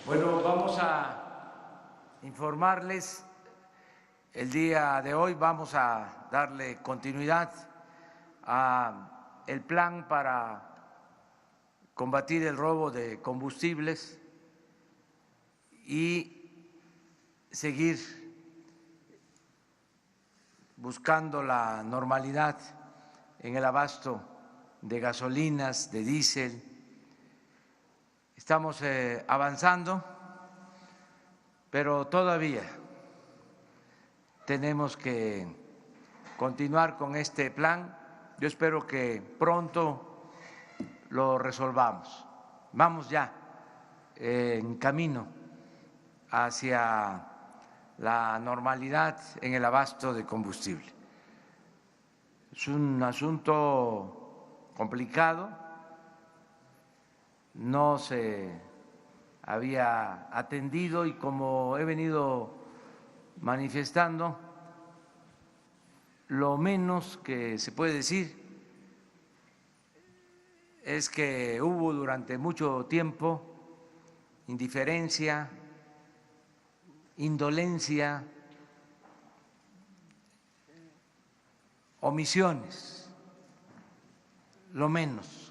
Bueno, vamos a informarles. El día de hoy vamos a darle continuidad a el plan para combatir el robo de combustibles y seguir buscando la normalidad en el abasto de gasolinas, de diésel. Estamos avanzando, pero todavía tenemos que continuar con este plan. Yo espero que pronto lo resolvamos. Vamos ya en camino hacia la normalidad en el abasto de combustible. Es un asunto complicado, no se había atendido y como he venido manifestando, lo menos que se puede decir es que hubo durante mucho tiempo indiferencia, indolencia, omisiones, lo menos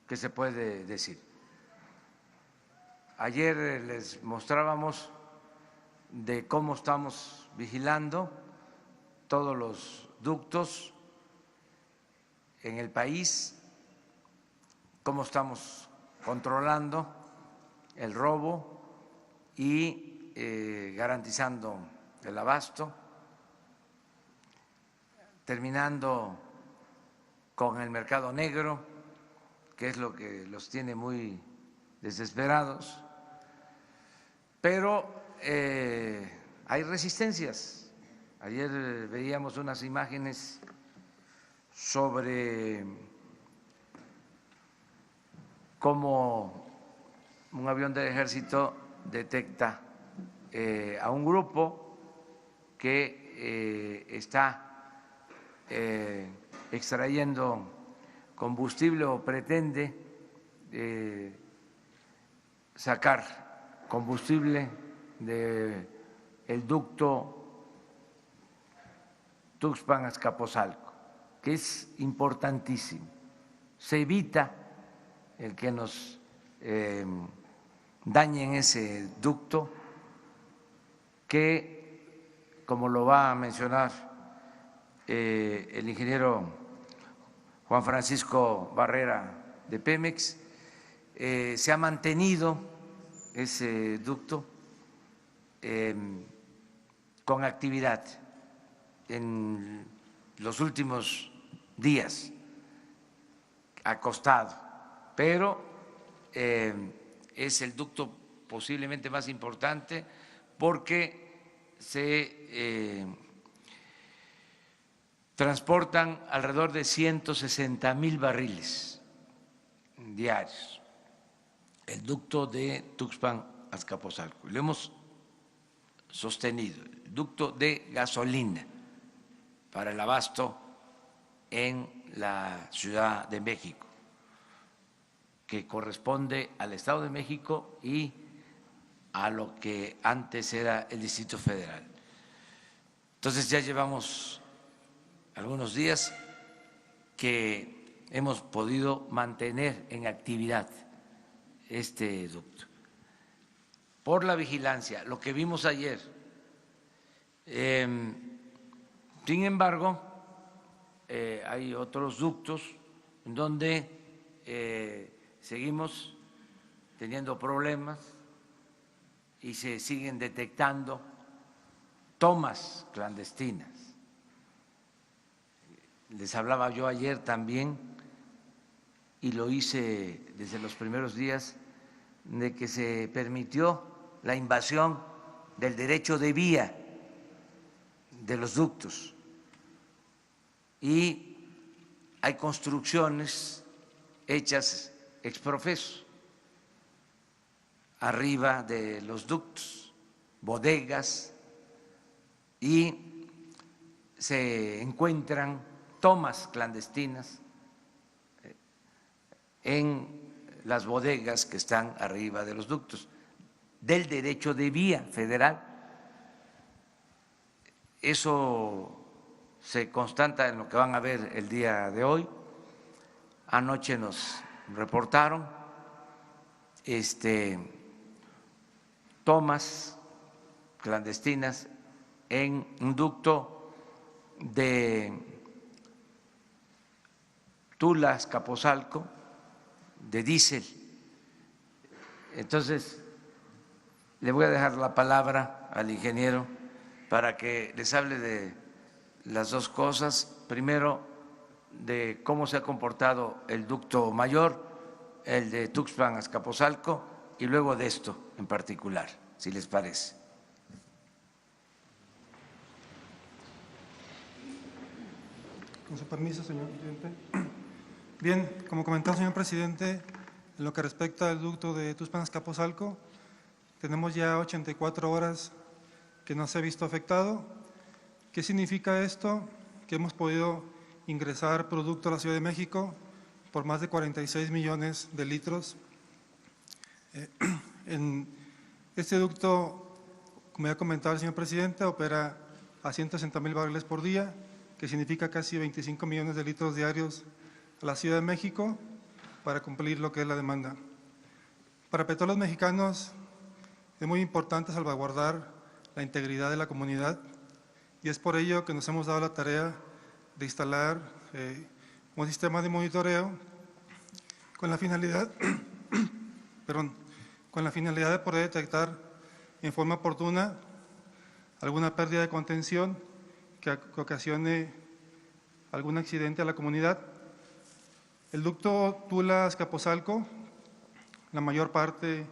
que se puede decir. Ayer les mostrábamos de cómo estamos vigilando todos los ductos en el país, cómo estamos controlando el robo y garantizando el abasto, terminando con el mercado negro, que es lo que los tiene muy desesperados, pero hay resistencias. Ayer veíamos unas imágenes sobre cómo un avión del ejército detecta a un grupo que está extrayendo combustible o pretende sacar combustible del ducto Tuxpan-Azcapotzalco, que es importantísimo. Se evita el que nos dañen ese ducto que, como lo va a mencionar el ingeniero Juan Francisco Barrera de Pemex, se ha mantenido ese ducto con actividad en los últimos días, acostado, pero es el ducto posiblemente más importante porque se transportan alrededor de 160,000 barriles diarios, el ducto de Tuxpan-Azcapotzalco. Lo hemos sostenido, el ducto de gasolina para el abasto en la Ciudad de México, que corresponde al Estado de México y a lo que antes era el Distrito Federal. Entonces ya llevamos algunos días que hemos podido mantener en actividad este ducto por la vigilancia, lo que vimos ayer. Sin embargo, hay otros ductos en donde seguimos teniendo problemas y se siguen detectando tomas clandestinas. Les hablaba yo ayer también, y lo hice desde los primeros días, de que se permitió la invasión del derecho de vía de los ductos y hay construcciones hechas ex profeso arriba de los ductos, bodegas, y se encuentran tomas clandestinas en las bodegas que están arriba de los ductos. del derecho de vía federal. Eso se constata en lo que van a ver el día de hoy. Anoche nos reportaron tomas clandestinas en un ducto de Tula Azcapotzalco de diésel. Entonces, le voy a dejar la palabra al ingeniero para que les hable de las dos cosas. Primero, de cómo se ha comportado el ducto mayor, el de Tuxpan Azcapotzalco, y luego de esto en particular, si les parece. Con su permiso, señor presidente. Bien, como comentó el señor presidente, en lo que respecta al ducto de Tuxpan Azcapotzalco, tenemos ya 84 horas que no se ha visto afectado. ¿Qué significa esto? Que hemos podido ingresar producto a la Ciudad de México por más de 46 millones de litros. En este ducto, como ya comentaba el señor presidente, opera a 160,000 barriles por día, que significa casi 25 millones de litros diarios a la Ciudad de México para cumplir lo que es la demanda. Para Petróleos Mexicanos es muy importante salvaguardar la integridad de la comunidad y es por ello que nos hemos dado la tarea de instalar un sistema de monitoreo con la finalidad, con la finalidad de poder detectar en forma oportuna alguna pérdida de contención que ocasione algún accidente a la comunidad. El ducto Tula Azcapotzalco, la mayor parte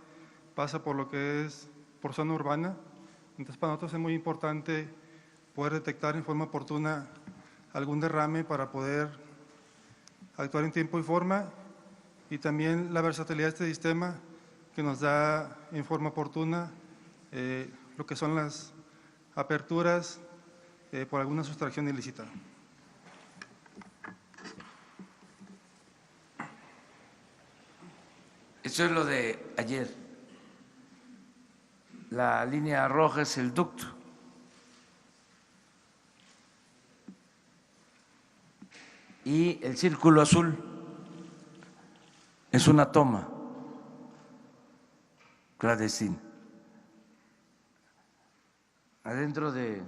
pasa por lo que es por zona urbana, entonces para nosotros es muy importante poder detectar en forma oportuna algún derrame para poder actuar en tiempo y forma, y también la versatilidad de este sistema que nos da en forma oportuna lo que son las aperturas por alguna sustracción ilícita. Eso es lo de ayer. La línea roja es el ducto. Y el círculo azul es una toma clandestina adentro de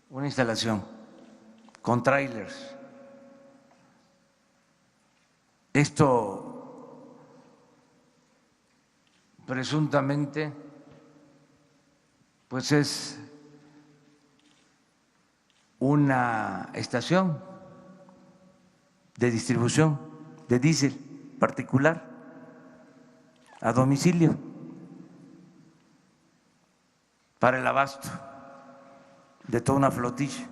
una instalación con trailers. Esto presuntamente pues es una estación de distribución de diésel particular a domicilio para el abasto de toda una flotilla.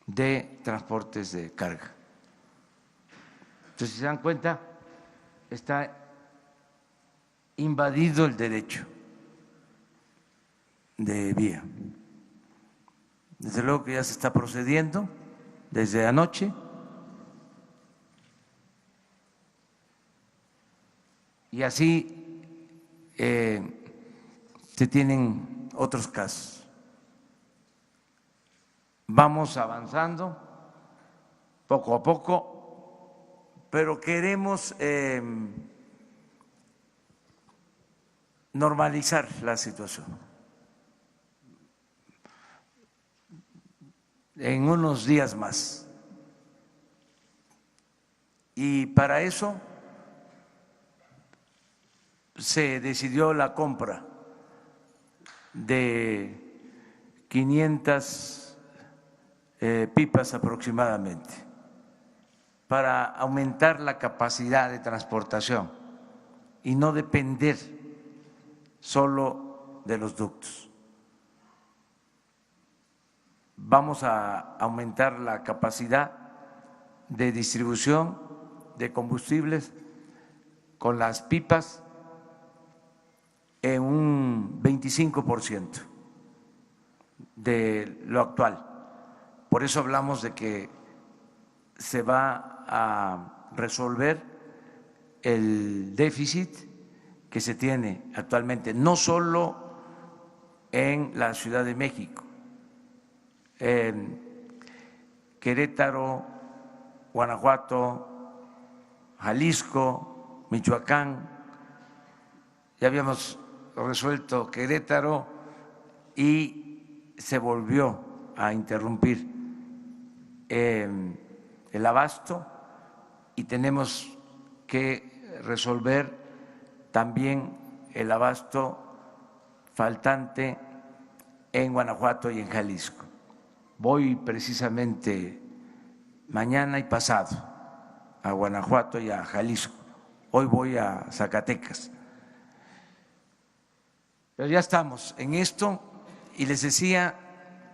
De transportes de carga. Entonces, si se dan cuenta, está invadido el derecho de vía. Desde luego que ya se está procediendo desde anoche y así se tienen otros casos. Vamos avanzando poco a poco, pero queremos normalizar la situación. En unos días más. Y para eso se decidió la compra de 500 pipas aproximadamente para aumentar la capacidad de transportación y no depender solo de los ductos. Vamos a aumentar la capacidad de distribución de combustibles con las pipas en un 25% de lo actual. Por eso hablamos de que se va a resolver el déficit que se tiene actualmente, no solo en la Ciudad de México, Querétaro, Guanajuato, Jalisco, Michoacán. Ya habíamos resuelto Querétaro y se volvió a interrumpir el abasto y tenemos que resolver también el abasto faltante en Guanajuato y en Jalisco. Voy precisamente mañana y pasado a Guanajuato y a Jalisco. Hoy voy a Zacatecas. Pero ya estamos en esto y les decía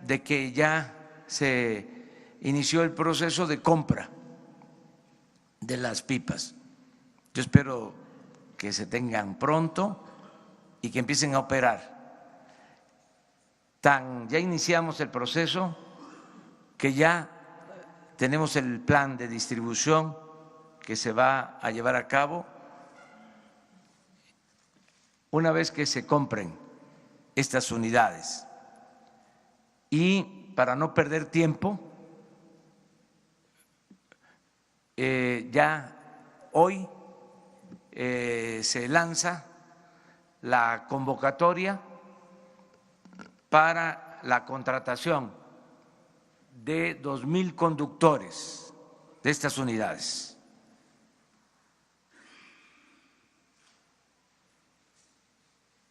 de que ya se inició el proceso de compra de las pipas. Yo espero que se tengan pronto y que empiecen a operar. Ya iniciamos el proceso que ya tenemos el plan de distribución que se va a llevar a cabo una vez que se compren estas unidades. Y para no perder tiempo, ya hoy se lanza la convocatoria para la contratación de 2,000 conductores de estas unidades.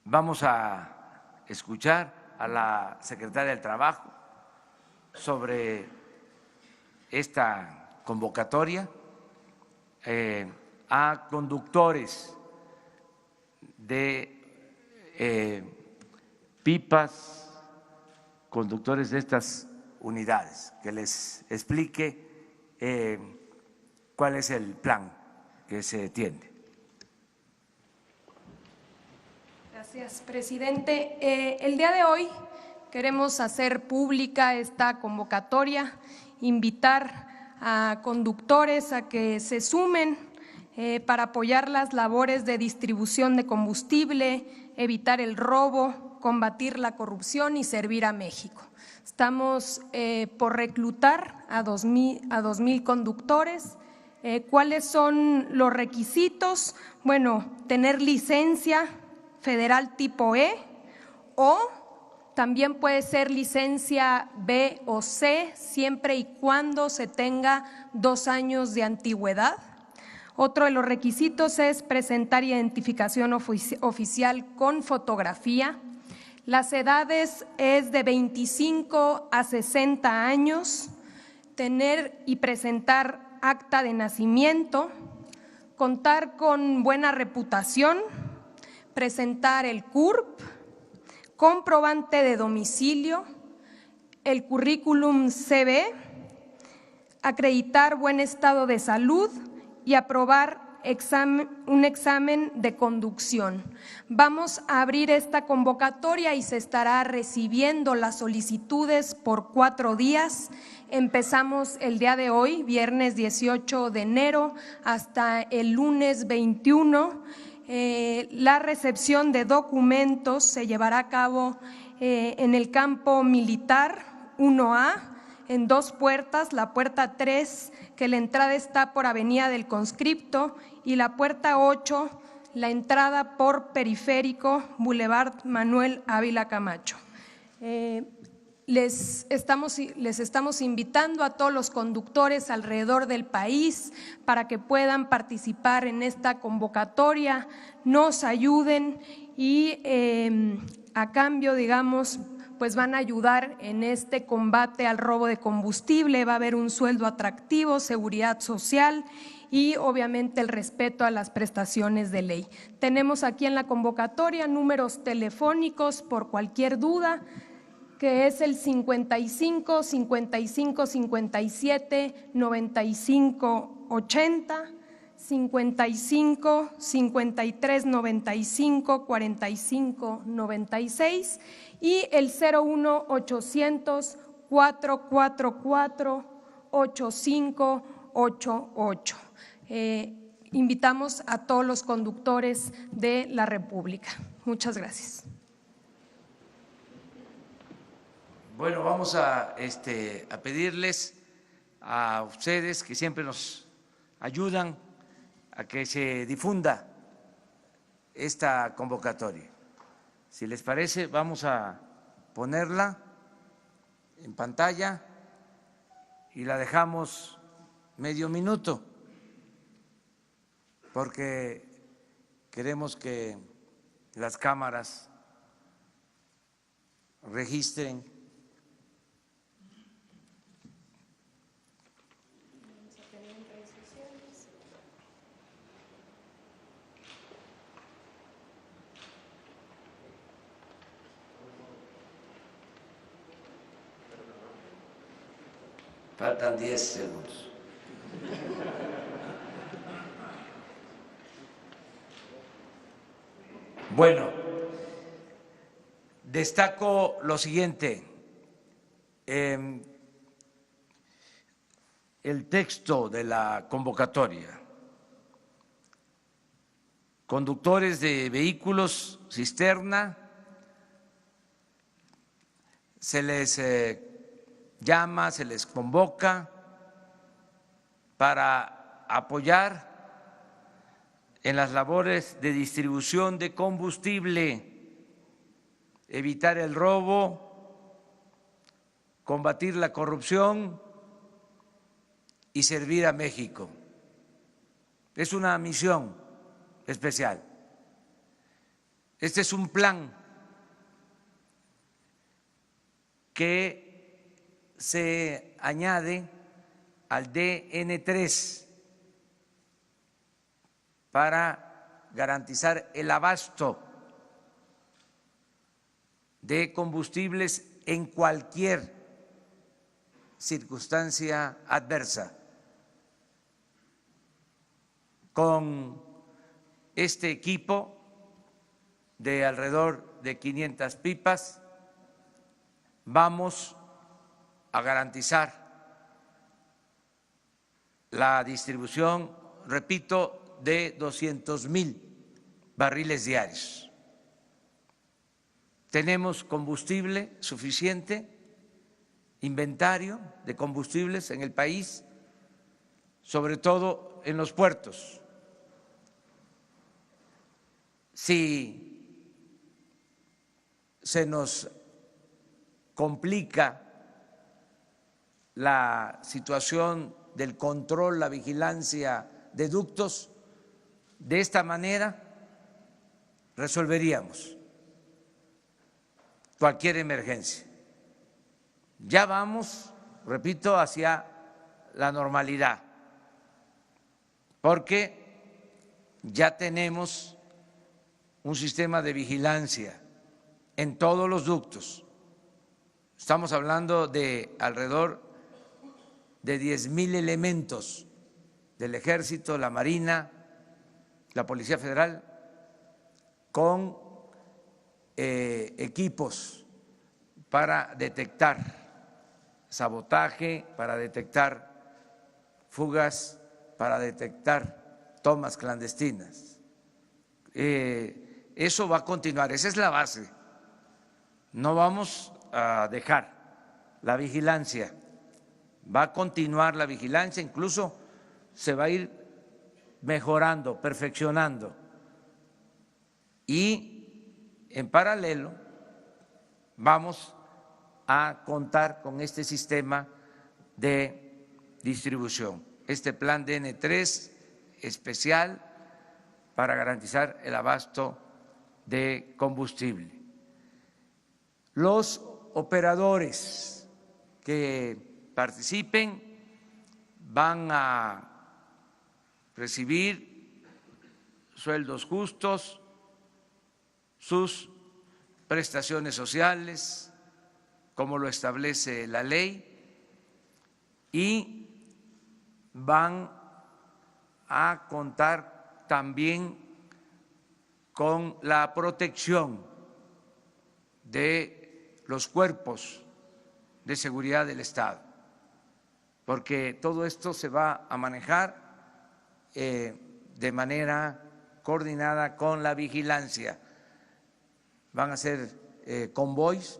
Vamos a escuchar a la secretaria del Trabajo sobre esta convocatoria, a conductores de pipas, conductores de estas unidades, que les explique cuál es el plan que se tiene. Gracias, presidente. El día de hoy queremos hacer pública esta convocatoria, invitar a conductores a que se sumen para apoyar las labores de distribución de combustible, evitar el robo, combatir la corrupción y servir a México. Estamos por reclutar a 2,000 conductores. ¿Cuáles son los requisitos? Bueno, tener licencia federal tipo E o también puede ser licencia B o C, siempre y cuando se tenga 2 años de antigüedad. Otro de los requisitos es presentar identificación oficial con fotografía. Las edades es de 25 a 60 años, tener y presentar acta de nacimiento, contar con buena reputación, presentar el CURP, comprobante de domicilio, el currículum CV, acreditar buen estado de salud y aprobar un examen de conducción. Vamos a abrir esta convocatoria y se estará recibiendo las solicitudes por 4 días. Empezamos el día de hoy, viernes 18 de enero, hasta el lunes 21. La recepción de documentos se llevará a cabo en el campo militar 1A, en 2 puertas, la puerta 3, que la entrada está por Avenida del Conscripto, y la puerta 8, la entrada por Periférico, Boulevard Manuel Ávila Camacho. Les estamos invitando a todos los conductores alrededor del país para que puedan participar en esta convocatoria, nos ayuden y a cambio, digamos, pues van a ayudar en este combate al robo de combustible. Va a haber un sueldo atractivo, seguridad social y obviamente el respeto a las prestaciones de ley. Tenemos aquí en la convocatoria números telefónicos por cualquier duda, que es el 55 55 57 95 80, 55 53 95 45 96 y el 01 800 444 8588. invitamos a todos los conductores de la República. Muchas gracias. Bueno, vamos a pedirles a ustedes que siempre nos ayudan a que se difunda esta convocatoria. Si les parece, vamos a ponerla en pantalla y la dejamos medio minuto, porque queremos que las cámaras registren . Faltan 10 segundos. Bueno, destaco lo siguiente. El texto de la convocatoria. Conductores de vehículos cisterna, se les llama, se les convoca para apoyar en las labores de distribución de combustible, evitar el robo, combatir la corrupción y servir a México. Es una misión especial. Este es un plan que se añade al DN3 para garantizar el abasto de combustibles en cualquier circunstancia adversa. Con este equipo de alrededor de 500 pipas vamos a garantizar la distribución, repito, de 200,000 barriles diarios. Tenemos combustible suficiente, inventario de combustibles en el país, sobre todo en los puertos. Si se nos complica la situación del control, la vigilancia de ductos, de esta manera resolveríamos cualquier emergencia. Ya vamos, repito, hacia la normalidad, porque ya tenemos un sistema de vigilancia en todos los ductos. Estamos hablando de alrededor de 10,000 elementos del Ejército, la Marina, la Policía Federal, con equipos para detectar sabotaje, para detectar fugas, para detectar tomas clandestinas. Eso va a continuar, esa es la base. No vamos a dejar la vigilancia, va a continuar la vigilancia, incluso se va a ir mejorando, perfeccionando. Y en paralelo vamos a contar con este sistema de distribución, este plan DN3 especial para garantizar el abasto de combustible. Los operadores que participen van a recibir sueldos justos, sus prestaciones sociales, como lo establece la ley, y van a contar también con la protección de los cuerpos de seguridad del Estado, porque todo esto se va a manejar de manera coordinada con la vigilancia. Van a ser convoys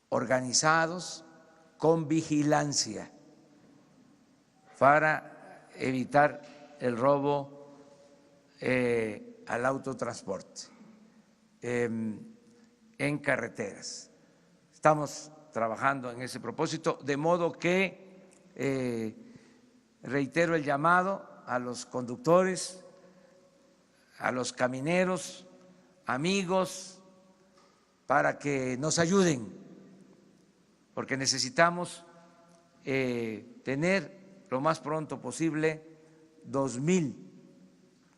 organizados con vigilancia para evitar el robo al autotransporte en carreteras. Estamos trabajando en ese propósito, de modo que reitero el llamado a los conductores, a los camineros, amigos, para que nos ayuden, porque necesitamos tener lo más pronto posible 2,000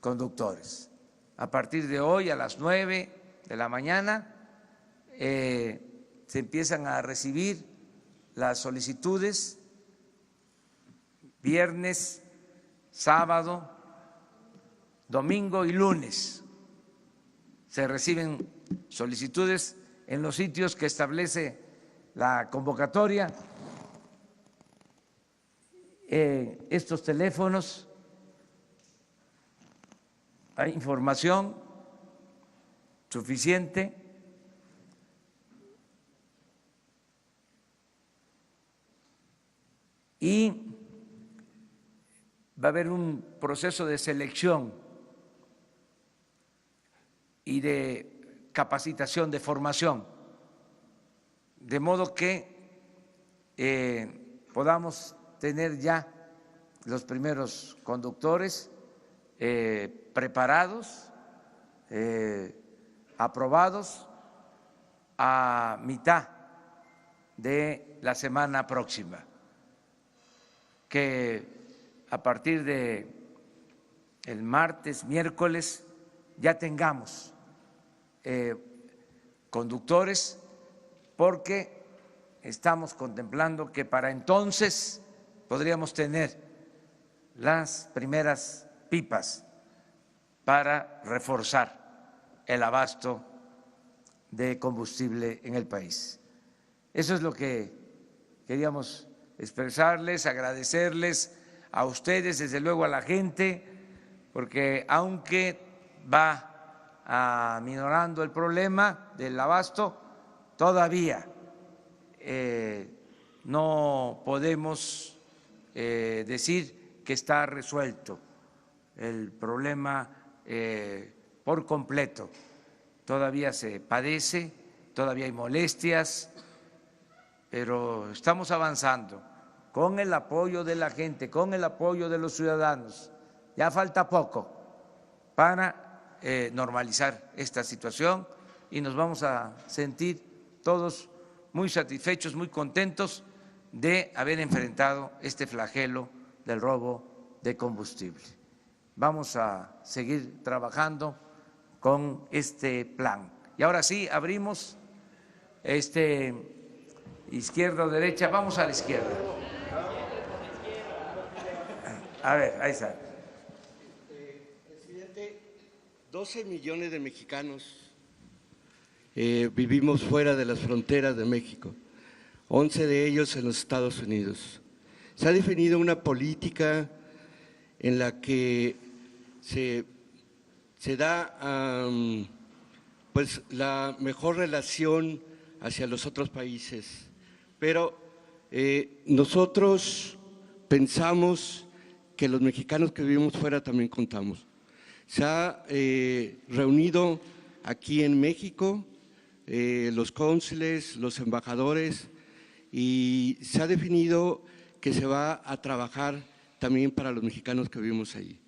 conductores. A partir de hoy, a las 9 de la mañana, se empiezan a recibir las solicitudes, viernes, sábado, domingo y lunes. Se reciben solicitudes en los sitios que establece la convocatoria. Estos teléfonos, hay información suficiente. Y va a haber un proceso de selección y de capacitación, de formación, de modo que podamos tener ya los primeros conductores preparados, aprobados a mitad de la semana próxima, que a partir de el martes, miércoles, ya tengamos conductores, porque estamos contemplando que para entonces podríamos tener las primeras pipas para reforzar el abasto de combustible en el país. Eso es lo que queríamos expresarles, agradecerles a ustedes, desde luego a la gente, porque aunque va aminorando el problema del abasto, todavía no podemos decir que está resuelto el problema por completo. Todavía se padece, todavía hay molestias, pero estamos avanzando con el apoyo de la gente, con el apoyo de los ciudadanos. Ya falta poco para normalizar esta situación y nos vamos a sentir todos muy satisfechos, muy contentos de haber enfrentado este flagelo del robo de combustible. Vamos a seguir trabajando con este plan. Y ahora sí, abrimos izquierda o derecha. Vamos a la izquierda. A ver, ahí está. Presidente, 12 millones de mexicanos vivimos fuera de las fronteras de México, 11 de ellos en los Estados Unidos. Se ha definido una política en la que se da pues la mejor relación hacia los otros países, pero nosotros pensamos que los mexicanos que vivimos fuera también contamos. Se ha reunido aquí en México los cónsules, los embajadores, y se ha definido que se va a trabajar también para los mexicanos que vivimos ahí.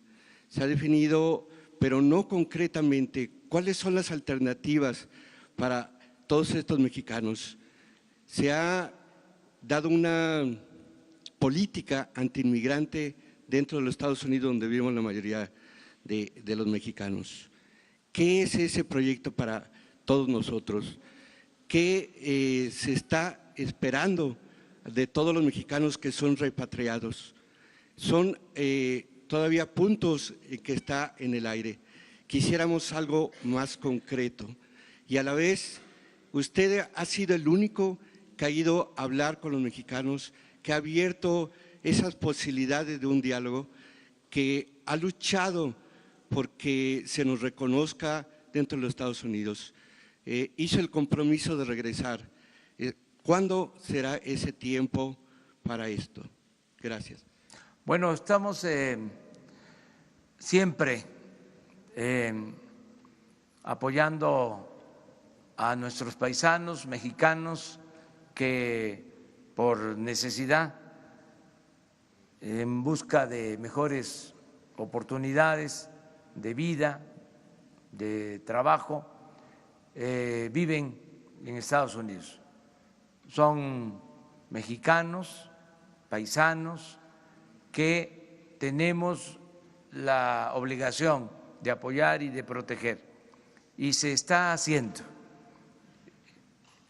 Se ha definido, pero no concretamente, cuáles son las alternativas para todos estos mexicanos. Se ha dado una política antiinmigrante dentro de los Estados Unidos, donde vivimos la mayoría de los mexicanos. ¿Qué es ese proyecto para todos nosotros? ¿Qué se está esperando de todos los mexicanos que son repatriados? Son todavía puntos que está en el aire. Quisiéramos algo más concreto. Y a la vez, usted ha sido el único que ha ido a hablar con los mexicanos, que ha abierto esas posibilidades de un diálogo, que ha luchado porque se nos reconozca dentro de los Estados Unidos. Hizo el compromiso de regresar. ¿Cuándo será ese tiempo para esto? Gracias. Bueno, estamos siempre apoyando a nuestros paisanos mexicanos que por necesidad, en busca de mejores oportunidades de vida, de trabajo, viven en Estados Unidos. Son mexicanos, paisanos, que tenemos la obligación de apoyar y de proteger. Y se está haciendo.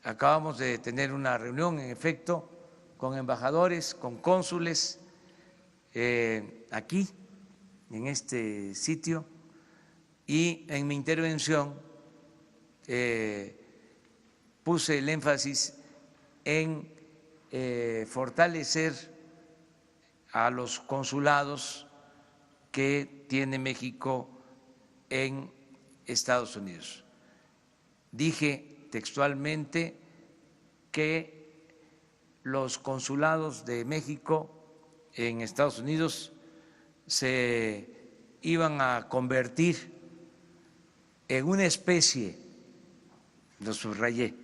Acabamos de tener una reunión, en efecto, con embajadores, con cónsules aquí, en este sitio, y en mi intervención puse el énfasis en fortalecer a los consulados que tiene México en Estados Unidos. Dije textualmente que los consulados de México en Estados Unidos se iban a convertir en una especie, lo subrayé,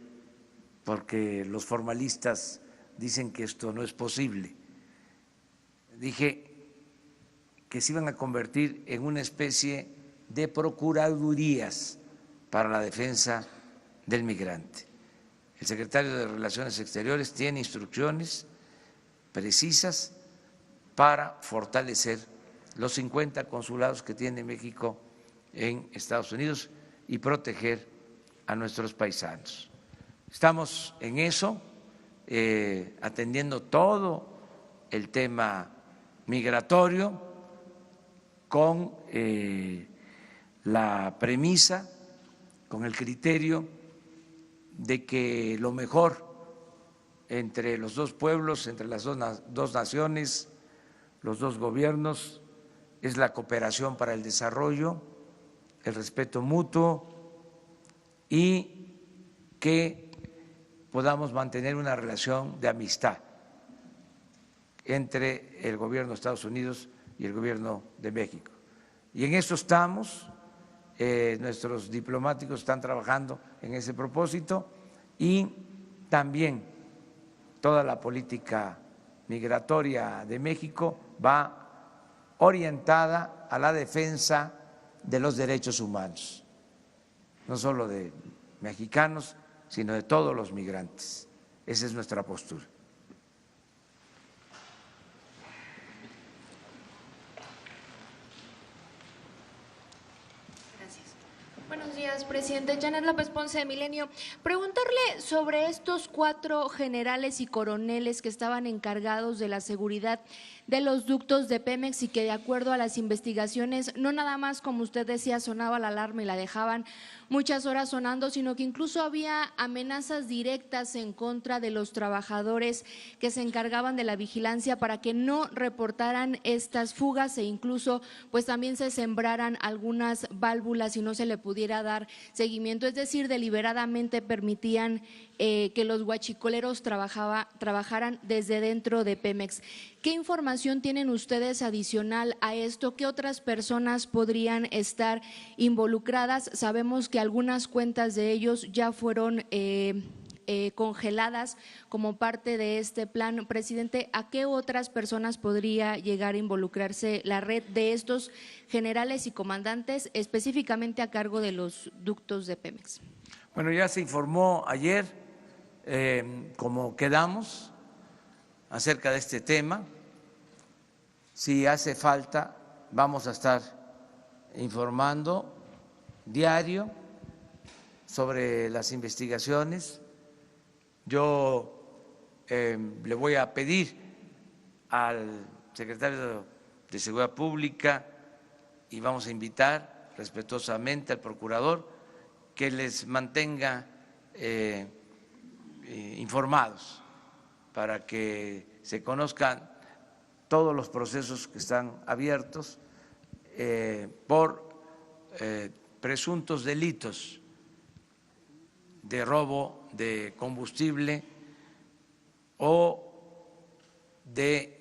porque los formalistas dicen que esto no es posible. Dije que se iban a convertir en una especie de procuradurías para la defensa del migrante. El secretario de Relaciones Exteriores tiene instrucciones precisas para fortalecer los 50 consulados que tiene México en Estados Unidos y proteger a nuestros paisanos. Estamos en eso, atendiendo todo el tema migratorio con la premisa, con el criterio de que lo mejor entre los dos pueblos, entre las dos naciones, los dos gobiernos, es la cooperación para el desarrollo, el respeto mutuo y que podamos mantener una relación de amistad entre el gobierno de Estados Unidos y el gobierno de México. Y en eso estamos, nuestros diplomáticos están trabajando en ese propósito y también toda la política migratoria de México va orientada a la defensa de los derechos humanos, no solo de mexicanos, sino de todos los migrantes. Esa es nuestra postura. Buenos días, presidente. Janet López Ponce, de Milenio. Preguntarle sobre estos 4 generales y coroneles que estaban encargados de la seguridad de los ductos de Pemex y que de acuerdo a las investigaciones, no nada más, como usted decía, sonaba la alarma y la dejaban muchas horas sonando, sino que incluso había amenazas directas en contra de los trabajadores que se encargaban de la vigilancia para que no reportaran estas fugas e incluso pues también se sembraran algunas válvulas y no se le pudiera dar seguimiento, es decir, deliberadamente permitían que los huachicoleros trabajaran desde dentro de Pemex. ¿Qué información tienen ustedes adicional a esto? ¿Qué otras personas podrían estar involucradas? Sabemos que algunas cuentas de ellos ya fueron congeladas como parte de este plan. Presidente, ¿a qué otras personas podría llegar a involucrarse la red de estos generales y comandantes específicamente a cargo de los ductos de Pemex? Bueno, ya se informó ayer, como quedamos, acerca de este tema. Si hace falta, vamos a estar informando diario sobre las investigaciones. Yo le voy a pedir al secretario de Seguridad Pública y vamos a invitar respetuosamente al procurador que les mantenga informados para que se conozcan todos los procesos que están abiertos por presuntos delitos de robo de combustible o de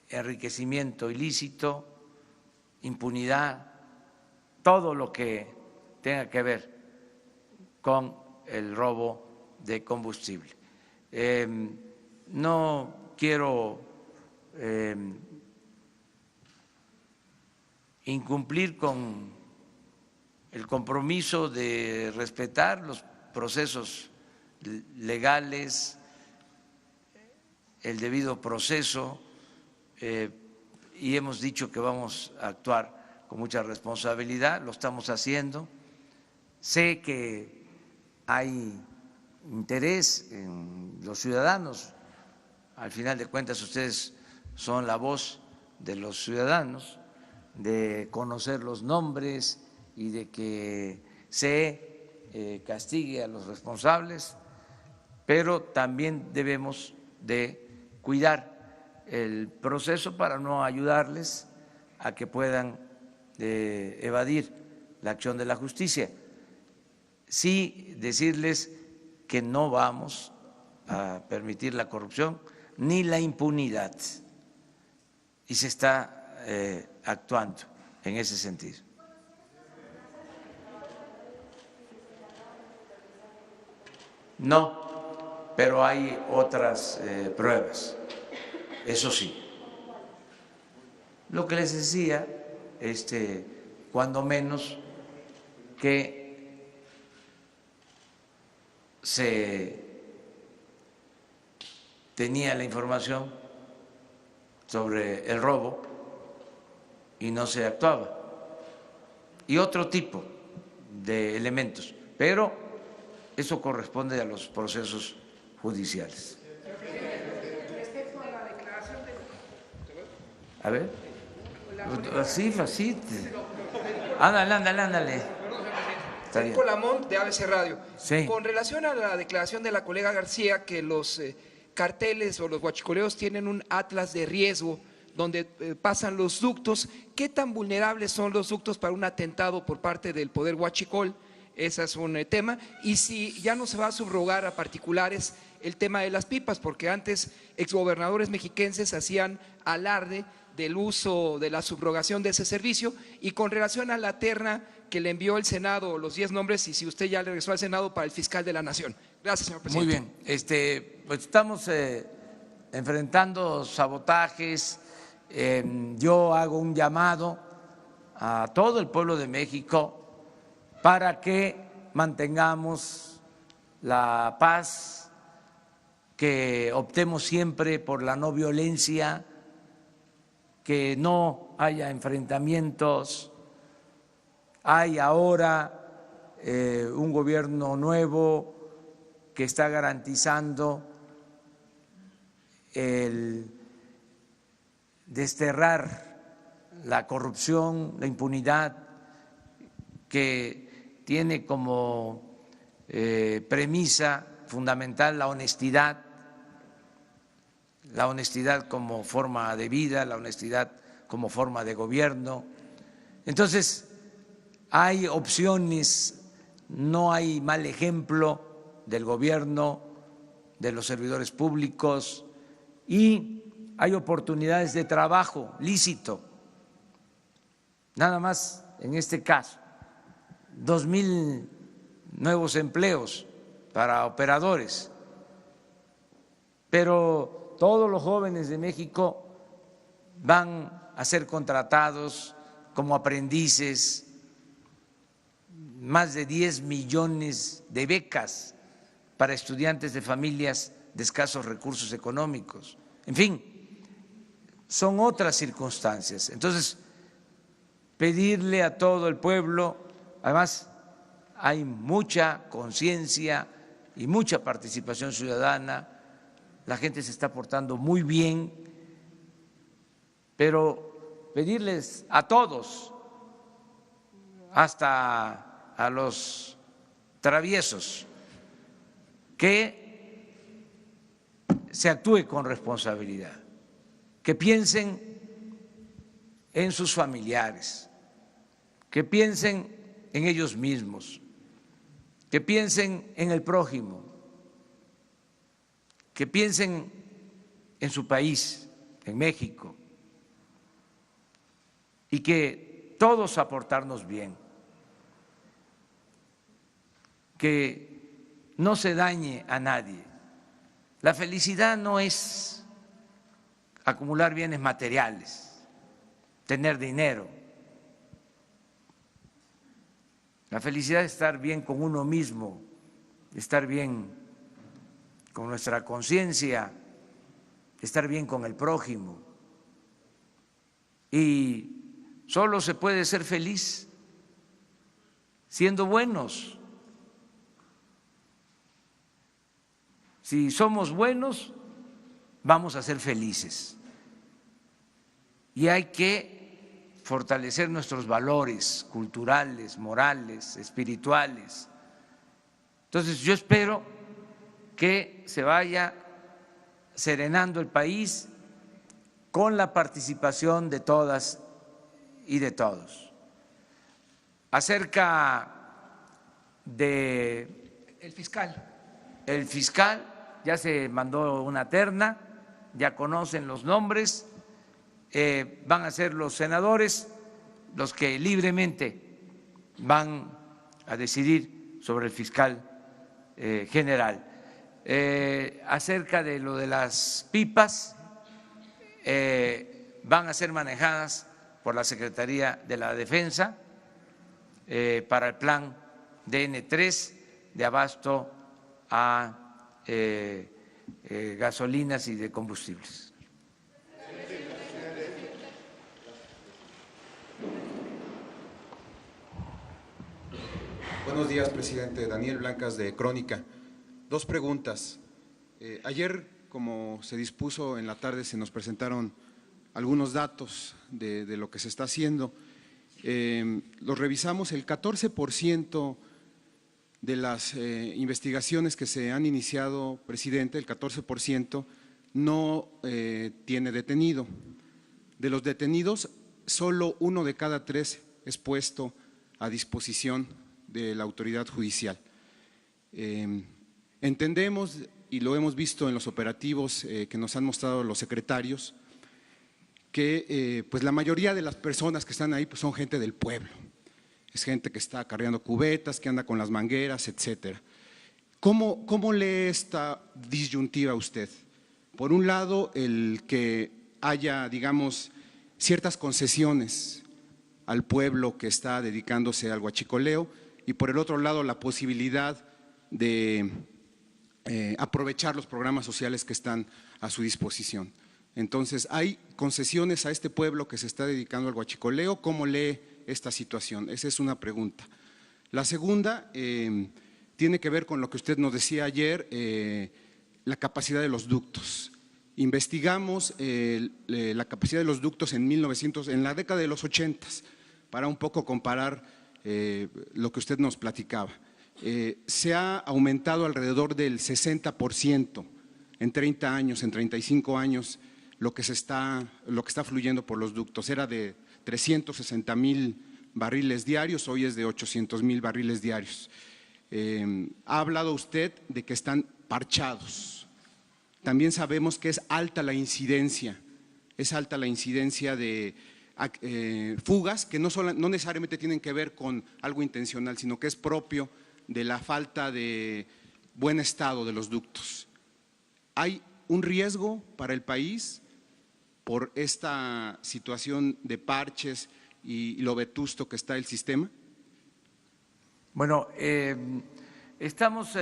enriquecimiento ilícito, impunidad, todo lo que tenga que ver con el robo de combustible. No quiero incumplir con el compromiso de respetar los procesos legales, el debido proceso, y hemos dicho que vamos a actuar con mucha responsabilidad, lo estamos haciendo. Sé que hay interés en los ciudadanos, al final de cuentas ustedes son la voz de los ciudadanos, de conocer los nombres y de que se castigue a los responsables, pero también debemos de cuidar el proceso para no ayudarles a que puedan evadir la acción de la justicia. Sí decirles que no vamos a permitir la corrupción ni la impunidad, y se está actuando en ese sentido. No, pero hay otras pruebas, eso sí. Lo que les decía, cuando menos que se tenía la información sobre el robo y no se actuaba, y otro tipo de elementos, pero eso corresponde a los procesos judiciales. A ver, así, ándale. Federico Lamont, de ABC Radio. Sí. Con relación a la declaración de la colega García, que los carteles o los huachicoleros tienen un atlas de riesgo donde pasan los ductos, ¿qué tan vulnerables son los ductos para un atentado por parte del poder huachicol? Ese es un tema. Y si ya no se va a subrogar a particulares el tema de las pipas, porque antes exgobernadores mexiquenses hacían alarde del uso de la subrogación de ese servicio. Y con relación a la terna que le envió el Senado, los 10 nombres, y si usted ya le regresó al Senado para el fiscal de la Nación. Gracias, señor presidente. Muy bien, pues estamos enfrentando sabotajes. Yo hago un llamado a todo el pueblo de México para que mantengamos la paz, que optemos siempre por la no violencia, que no haya enfrentamientos. Hay ahora un gobierno nuevo que está garantizando el desterrar la corrupción, la impunidad, que tiene como premisa fundamental la honestidad como forma de vida, la honestidad como forma de gobierno. Entonces, hay opciones, no hay mal ejemplo del gobierno, de los servidores públicos, y hay oportunidades de trabajo lícito. Nada más en este caso, 2,000 nuevos empleos para operadores, pero todos los jóvenes de México van a ser contratados como aprendices, más de 10 millones de becas para estudiantes de familias de escasos recursos económicos. En fin, son otras circunstancias. Entonces, pedirle a todo el pueblo, además hay mucha conciencia y mucha participación ciudadana, la gente se está portando muy bien, pero pedirles a todos, hasta a los traviesos, que se actúe con responsabilidad, que piensen en sus familiares, que piensen en ellos mismos, que piensen en el prójimo, que piensen en su país, en México, y que todos aportarnos bien, que no se dañe a nadie. La felicidad no es acumular bienes materiales, tener dinero. La felicidad es estar bien con uno mismo, estar bien con nuestra conciencia, estar bien con el prójimo. Y solo se puede ser feliz siendo buenos. Si somos buenos, vamos a ser felices. Y hay que fortalecer nuestros valores culturales, morales, espirituales. Entonces yo espero que se vaya serenando el país con la participación de todas y de todos. Acerca de El fiscal. el fiscal, ya se mandó una terna, ya conocen los nombres, van a ser los senadores los que libremente van a decidir sobre el fiscal general. Acerca de lo de las pipas, van a ser manejadas por la Secretaría de la Defensa para el plan DN3 de abasto a gasolinas y de combustibles. Buenos días, presidente. Daniel Blancas, de Crónica. Dos preguntas. Ayer, como se dispuso en la tarde, se nos presentaron algunos datos de lo que se está haciendo. Los revisamos, el 14% de las investigaciones que se han iniciado, presidente, el 14% no tiene detenido. De los detenidos, solo 1 de cada 3 es puesto a disposición de la autoridad judicial. Entendemos, y lo hemos visto en los operativos que nos han mostrado los secretarios, que pues la mayoría de las personas que están ahí pues son gente del pueblo. Es gente que está cargando cubetas, que anda con las mangueras, etcétera. ¿Cómo lee esta disyuntiva usted? Por un lado, el que haya, digamos, ciertas concesiones al pueblo que está dedicándose al huachicoleo, y por el otro lado, la posibilidad de aprovechar los programas sociales que están a su disposición. Entonces, ¿hay concesiones a este pueblo que se está dedicando al huachicoleo? ¿Cómo lee esta situación? Esa es una pregunta. La segunda tiene que ver con lo que usted nos decía ayer, la capacidad de los ductos. Investigamos la capacidad de los ductos en la década de los 80, para un poco comparar lo que usted nos platicaba. Se ha aumentado alrededor del 60% en 30 años, en 35 años, lo que está fluyendo por los ductos. Era de 360,000 barriles diarios, hoy es de 800,000 barriles diarios. Ha hablado usted de que están parchados. También sabemos que es alta la incidencia de fugas que no necesariamente tienen que ver con algo intencional, sino que es propio de la falta de buen estado de los ductos. ¿Hay un riesgo para el país por esta situación de parches y lo vetusto que está el sistema? Bueno, estamos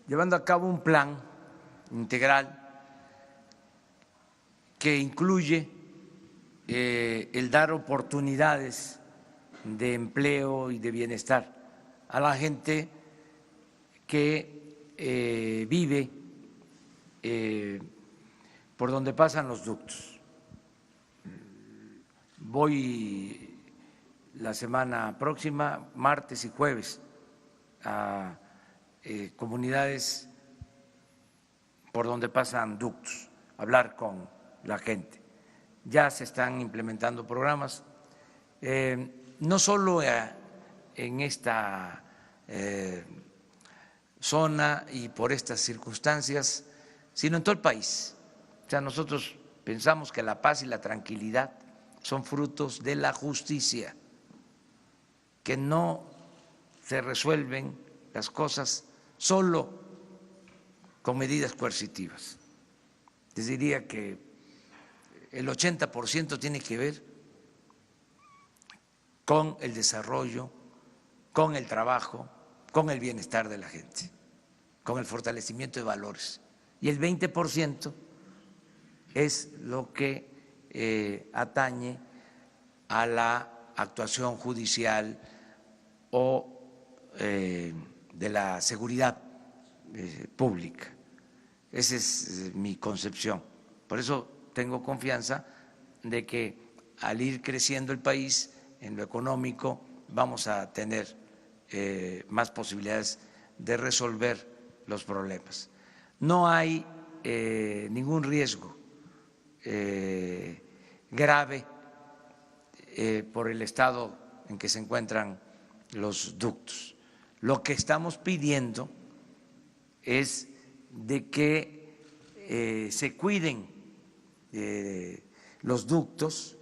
llevando a cabo un plan integral que incluye el dar oportunidades de empleo y de bienestar a la gente que vive por donde pasan los ductos. Voy la semana próxima, martes y jueves, a comunidades por donde pasan ductos, hablar con la gente. Ya se están implementando programas, no solo en esta zona y por estas circunstancias, sino en todo el país. O sea, nosotros pensamos que la paz y la tranquilidad son frutos de la justicia, que no se resuelven las cosas solo con medidas coercitivas. Les diría que el 80% tiene que ver con el desarrollo, con el trabajo, con el bienestar de la gente, con el fortalecimiento de valores. Y el 20% es lo que atañe a la actuación judicial o de la seguridad pública. Esa es mi concepción. Por eso tengo confianza de que al ir creciendo el país en lo económico vamos a tener más posibilidades de resolver los problemas. No hay ningún riesgo grave por el estado en que se encuentran los ductos. Lo que estamos pidiendo es de que se cuiden los ductos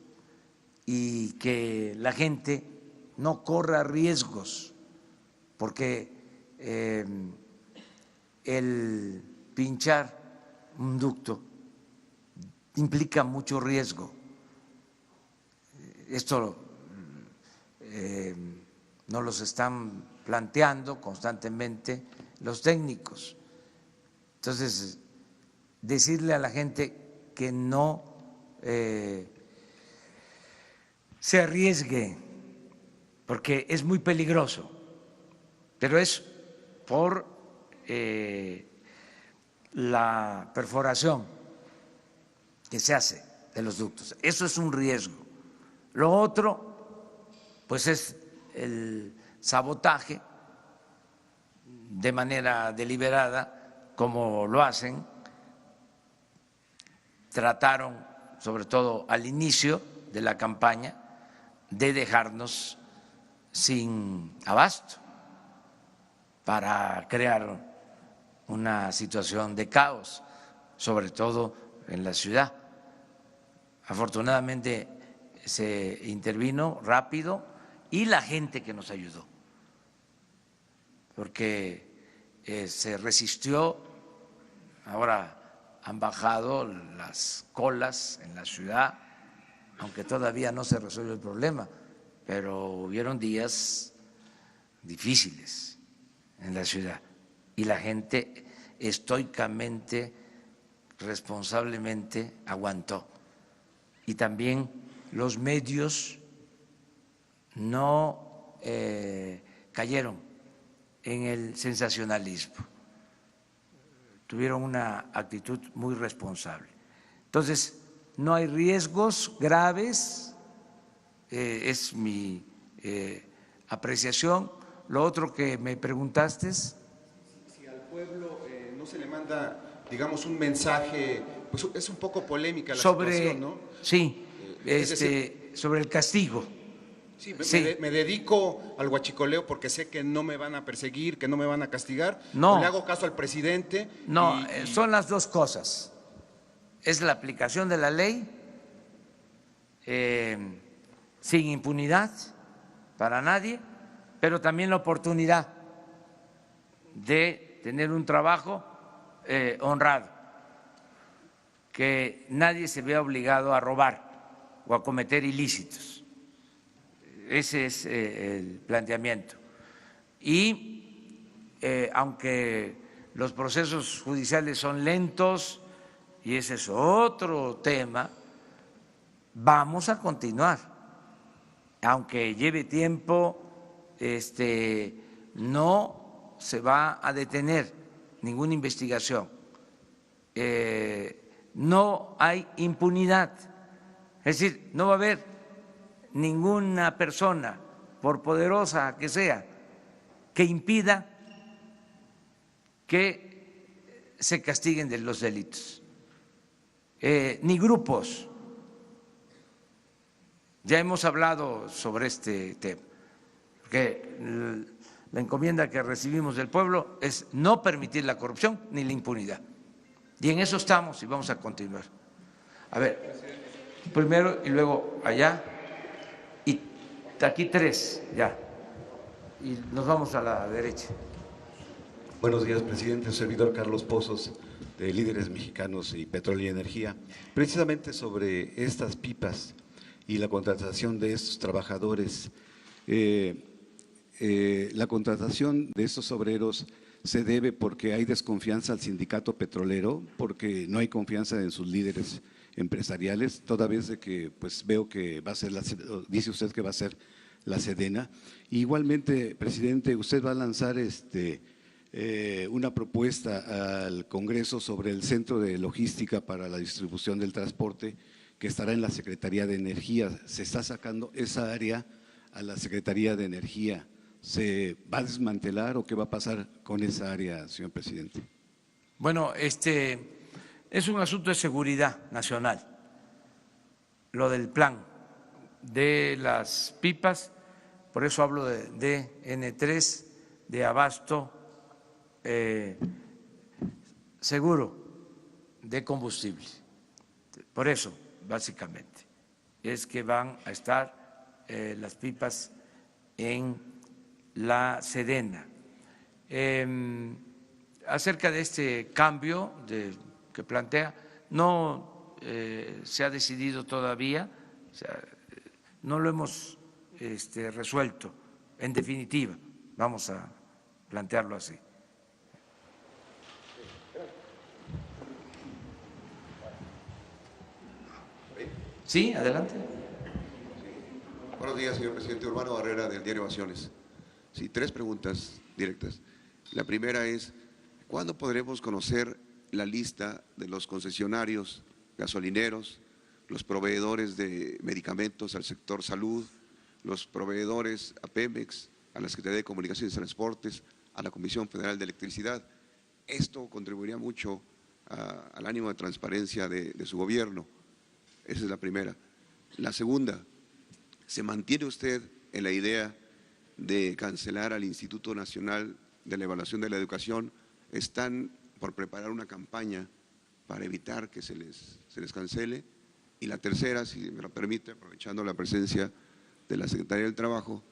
y que la gente no corra riesgos, porque el pinchar un ducto implica mucho riesgo. Esto nos los están planteando constantemente los técnicos. Entonces, decirle a la gente que no se arriesgue, porque es muy peligroso, pero es por la perforación que se hace de los ductos. Eso es un riesgo. Lo otro, pues es el sabotaje de manera deliberada, como lo hacen. Trataron, sobre todo al inicio de la campaña, de dejarnos sin abasto para crear una situación de caos, sobre todo en la ciudad. Afortunadamente se intervino rápido y la gente que nos ayudó, porque se resistió. Ahora han bajado las colas en la ciudad, aunque todavía no se resuelve el problema, pero hubieron días difíciles en la ciudad y la gente estoicamente, responsablemente aguantó. Y también los medios no cayeron en el sensacionalismo, tuvieron una actitud muy responsable. Entonces, no hay riesgos graves, es mi apreciación. Lo otro que me preguntaste es… Si al pueblo no se le manda, digamos, un mensaje, pues es un poco polémica la situación, ¿no? Sí, sobre el castigo. Sí, me dedico al huachicoleo porque sé que no me van a perseguir, que no me van a castigar. No. Le hago caso al presidente. No, son las dos cosas. Es la aplicación de la ley sin impunidad para nadie, pero también la oportunidad de tener un trabajo honrado, que nadie se vea obligado a robar o a cometer ilícitos. Ese es el planteamiento. Y aunque los procesos judiciales son lentos, y ese es otro tema, vamos a continuar. Aunque lleve tiempo, no se va a detener ninguna investigación. No hay impunidad. Es decir, no va a haber ninguna persona, por poderosa que sea, que impida que se castiguen de los delitos. ni grupos. Ya hemos hablado sobre este tema, porque la encomienda que recibimos del pueblo es no permitir la corrupción ni la impunidad. Y en eso estamos y vamos a continuar. A ver, primero y luego allá, y aquí tres, ya. Y nos vamos a la derecha. Buenos días, presidente. Servidor Carlos Pozos, de Líderes Mexicanos y Petróleo y Energía. Precisamente sobre estas pipas y la contratación de estos trabajadores, la contratación de estos obreros se debe porque hay desconfianza al sindicato petrolero, porque no hay confianza en sus líderes empresariales, toda vez de que pues veo que va a ser, dice usted que va a ser la Sedena. Igualmente, presidente, usted va a lanzar una propuesta al Congreso sobre el Centro de Logística para la Distribución del Transporte, que estará en la Secretaría de Energía. Se está sacando esa área a la Secretaría de Energía. ¿Se va a desmantelar o qué va a pasar con esa área, señor presidente? Bueno, es un asunto de seguridad nacional, lo del plan de las pipas, por eso hablo de N3, de abasto seguro de combustible. Por eso, básicamente, es que van a estar las pipas en la Sedena. Acerca de este cambio que plantea, no se ha decidido todavía, o sea, no lo hemos resuelto en definitiva, vamos a plantearlo así. Sí, adelante. Buenos días, señor presidente. Urbano Barrera, del diario Ovaciones. Sí, tres preguntas directas. La primera es, ¿cuándo podremos conocer la lista de los concesionarios gasolineros, los proveedores de medicamentos al sector salud, los proveedores a Pemex, a la Secretaría de Comunicaciones y Transportes, a la Comisión Federal de Electricidad? Esto contribuiría mucho al ánimo de transparencia de su gobierno. Esa es la primera. La segunda, ¿se mantiene usted en la idea de cancelar al Instituto Nacional de la Evaluación de la Educación? Están por preparar una campaña para evitar que se les cancele. Y la tercera, si me lo permite, aprovechando la presencia de la Secretaría del Trabajo,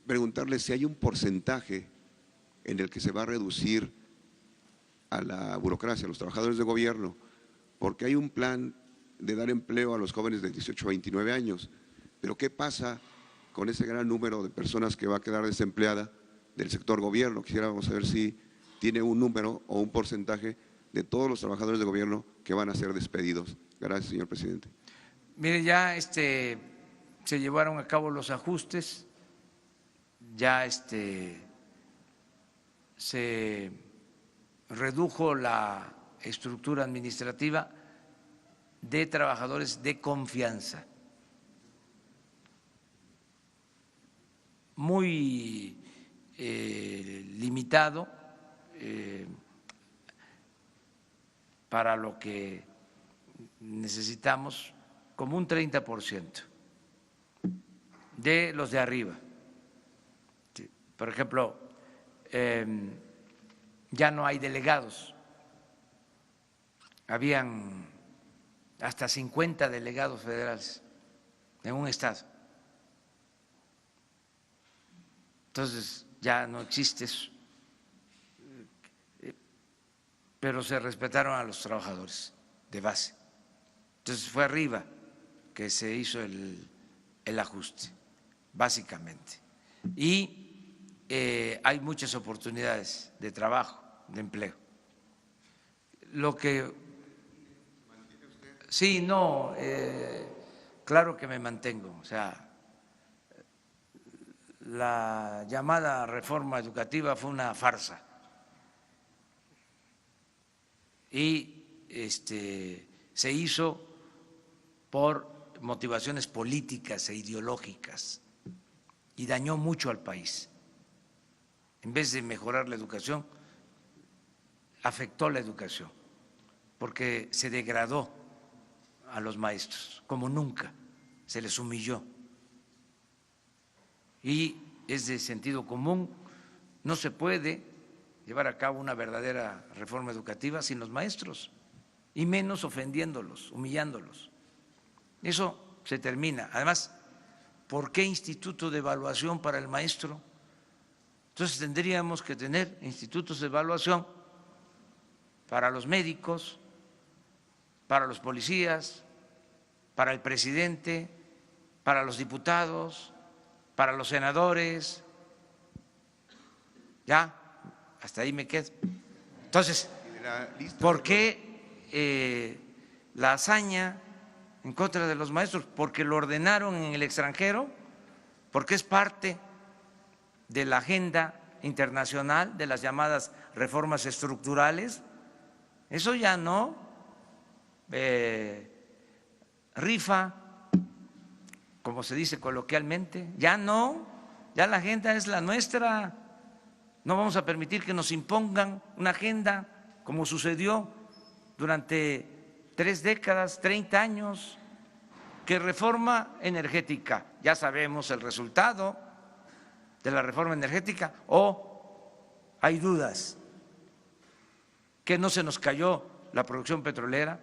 preguntarle si hay un porcentaje en el que se va a reducir a la burocracia, a los trabajadores de gobierno, porque hay un plan de dar empleo a los jóvenes de 18 a 29 años, pero ¿qué pasa con ese gran número de personas que va a quedar desempleada del sector gobierno? Quisiéramos saber si tiene un número o un porcentaje de todos los trabajadores de gobierno que van a ser despedidos. Gracias, señor presidente. Mire, ya se llevaron a cabo los ajustes, ya se redujo la estructura administrativa de trabajadores de confianza, muy limitado para lo que necesitamos, como un 30% de los de arriba. Por ejemplo, ya no hay delegados. Habían hasta 50 delegados federales en un estado. Entonces ya no existe eso, pero se respetaron a los trabajadores de base. Entonces fue arriba que se hizo el ajuste, básicamente. Y hay muchas oportunidades de trabajo, de empleo. Lo que… Sí, no, claro que me mantengo. O sea, la llamada reforma educativa fue una farsa. Y se hizo por motivaciones políticas e ideológicas y dañó mucho al país. En vez de mejorar la educación, afectó la educación. porque se degradó a los maestros, como nunca, se les humilló. Y es de sentido común, no se puede llevar a cabo una verdadera reforma educativa sin los maestros, y menos ofendiéndolos, humillándolos. Eso se termina. Además, ¿por qué instituto de evaluación para el maestro? Entonces tendríamos que tener institutos de evaluación para los médicos, para los policías, para el presidente, para los diputados, para los senadores. Ya, hasta ahí me quedo. Entonces, ¿por qué la hazaña en contra de los maestros? Porque lo ordenaron en el extranjero, porque es parte de la agenda internacional de las llamadas reformas estructurales. Eso ya no rifa, como se dice coloquialmente, ya no, ya la agenda es la nuestra. No vamos a permitir que nos impongan una agenda como sucedió durante 3 décadas, 30 años, que reforma energética. Ya sabemos el resultado de la reforma energética, o hay dudas, que no se nos cayó la producción petrolera.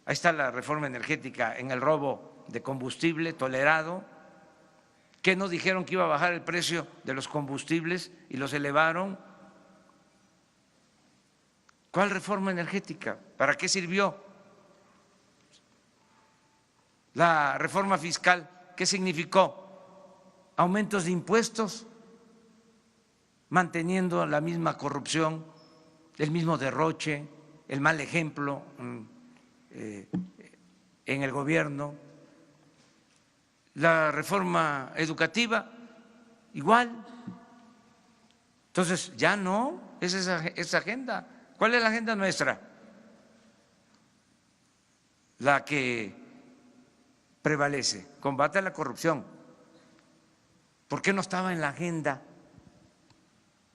Ahí está la reforma energética en el robo de combustible tolerado, que nos dijeron que iba a bajar el precio de los combustibles y los elevaron. ¿Cuál reforma energética? ¿Para qué sirvió? La reforma fiscal, ¿qué significó? Aumentos de impuestos, manteniendo la misma corrupción, el mismo derroche, el mal ejemplo en el gobierno. La reforma educativa, igual. Entonces, ya no, es esa agenda. ¿Cuál es la agenda nuestra? La que prevalece, combate a la corrupción. ¿Por qué no estaba en la agenda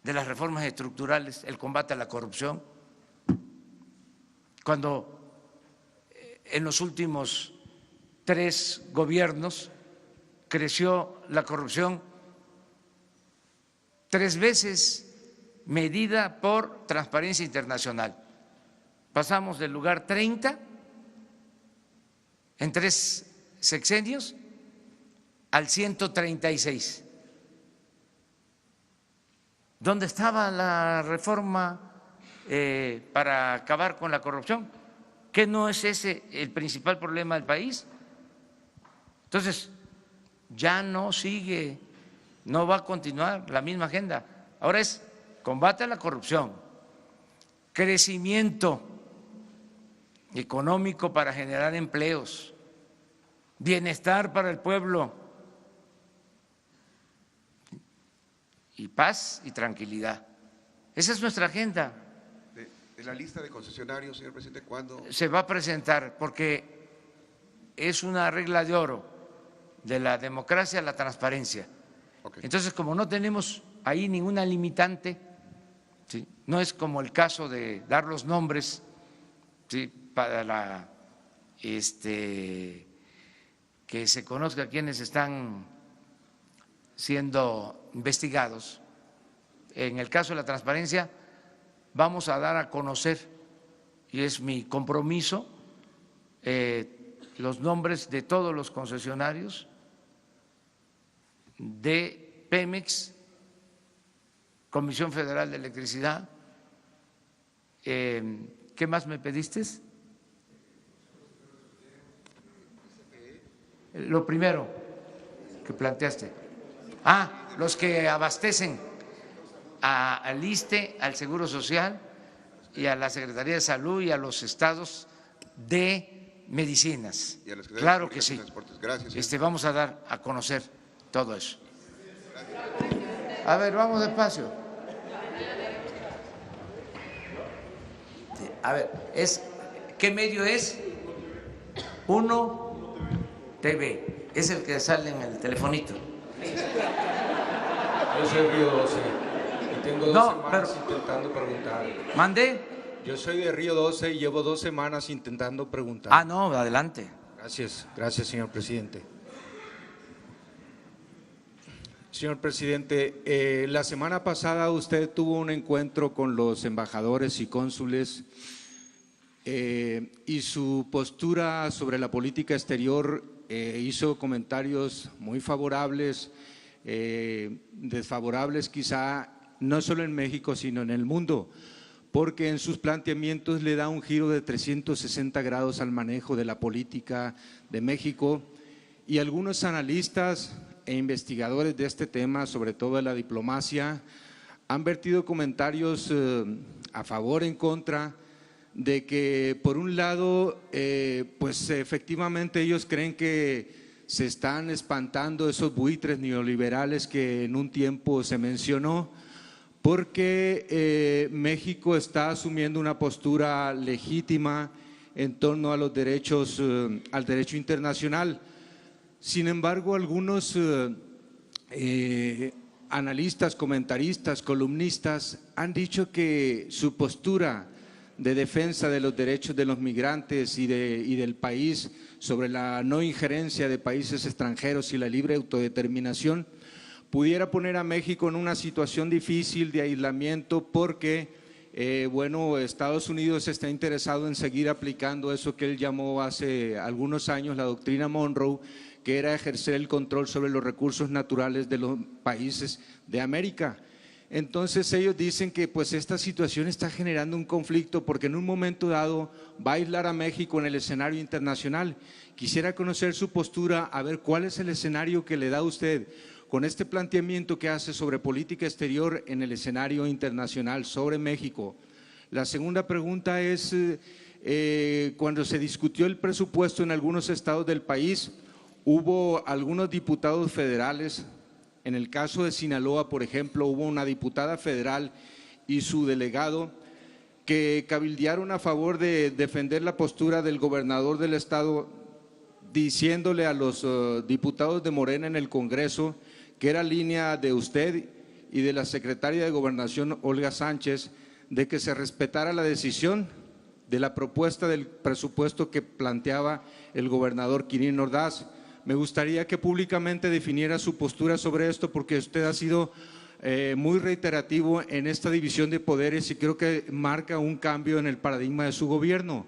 de las reformas estructurales el combate a la corrupción? Cuando en los últimos 3 gobiernos creció la corrupción 3 veces, medida por Transparencia Internacional. Pasamos del lugar 30 en 3 sexenios al 136. ¿Dónde estaba la reforma para acabar con la corrupción? ¿Qué no es ese el principal problema del país? Entonces, ya no sigue, no va a continuar la misma agenda. Ahora es combate a la corrupción, crecimiento económico para generar empleos, bienestar para el pueblo y paz y tranquilidad. Esa es nuestra agenda. De la lista de concesionarios, señor presidente, ¿cuándo? Se va a presentar porque es una regla de oro de la democracia, la transparencia. Okay. Entonces, como no tenemos ahí ninguna limitante, ¿sí? No es como el caso de dar los nombres, ¿sí? Para que se conozca quiénes están siendo investigados. En el caso de la transparencia vamos a dar a conocer, y es mi compromiso, los nombres de todos los concesionarios de Pemex, Comisión Federal de Electricidad. ¿Qué más me pediste? Lo primero que planteaste. Los que abastecen al ISSSTE, al Seguro Social y a la Secretaría de Salud y a los estados de medicinas. Claro que sí. Gracias. Vamos a dar a conocer todo eso. A ver, vamos despacio. A ver, ¿qué medio es? 1 TV. Es el que sale en el telefonito. Yo soy Río 12 y tengo 2 semanas intentando preguntar. ¿Mandé? Yo soy de Río 12 y llevo 2 semanas intentando preguntar. Ah, no, adelante. Gracias, señor presidente. Señor presidente, la semana pasada usted tuvo un encuentro con los embajadores y cónsules y su postura sobre la política exterior hizo comentarios muy favorables, desfavorables quizá, no solo en México, sino en el mundo, porque en sus planteamientos le da un giro de 360 grados al manejo de la política de México, y algunos analistas e investigadores de este tema, sobre todo de la diplomacia, han vertido comentarios a favor, en contra, de que por un lado, pues efectivamente ellos creen que se están espantando esos buitres neoliberales que en un tiempo se mencionó, porque México está asumiendo una postura legítima en torno a los derechos, al derecho internacional. Sin embargo, algunos analistas, comentaristas, columnistas han dicho que su postura de defensa de los derechos de los migrantes y del país sobre la no injerencia de países extranjeros y la libre autodeterminación pudiera poner a México en una situación difícil de aislamiento porque, bueno, Estados Unidos está interesado en seguir aplicando eso que él llamó hace algunos años la doctrina Monroe, que era ejercer el control sobre los recursos naturales de los países de América. Entonces ellos dicen que pues esta situación está generando un conflicto porque en un momento dado va a aislar a México en el escenario internacional. Quisiera conocer su postura, a ver cuál es el escenario que le da a usted con este planteamiento que hace sobre política exterior en el escenario internacional sobre México. La segunda pregunta es, cuando se discutió el presupuesto en algunos estados del país, hubo algunos diputados federales. En el caso de Sinaloa, por ejemplo, hubo una diputada federal y su delegado que cabildearon a favor de defender la postura del gobernador del estado, diciéndole a los diputados de Morena en el Congreso que era línea de usted y de la secretaria de Gobernación, Olga Sánchez, de que se respetara la decisión de la propuesta del presupuesto que planteaba el gobernador Quirino Ordaz. Me gustaría que públicamente definiera su postura sobre esto, porque usted ha sido muy reiterativo en esta división de poderes y creo que marca un cambio en el paradigma de su gobierno.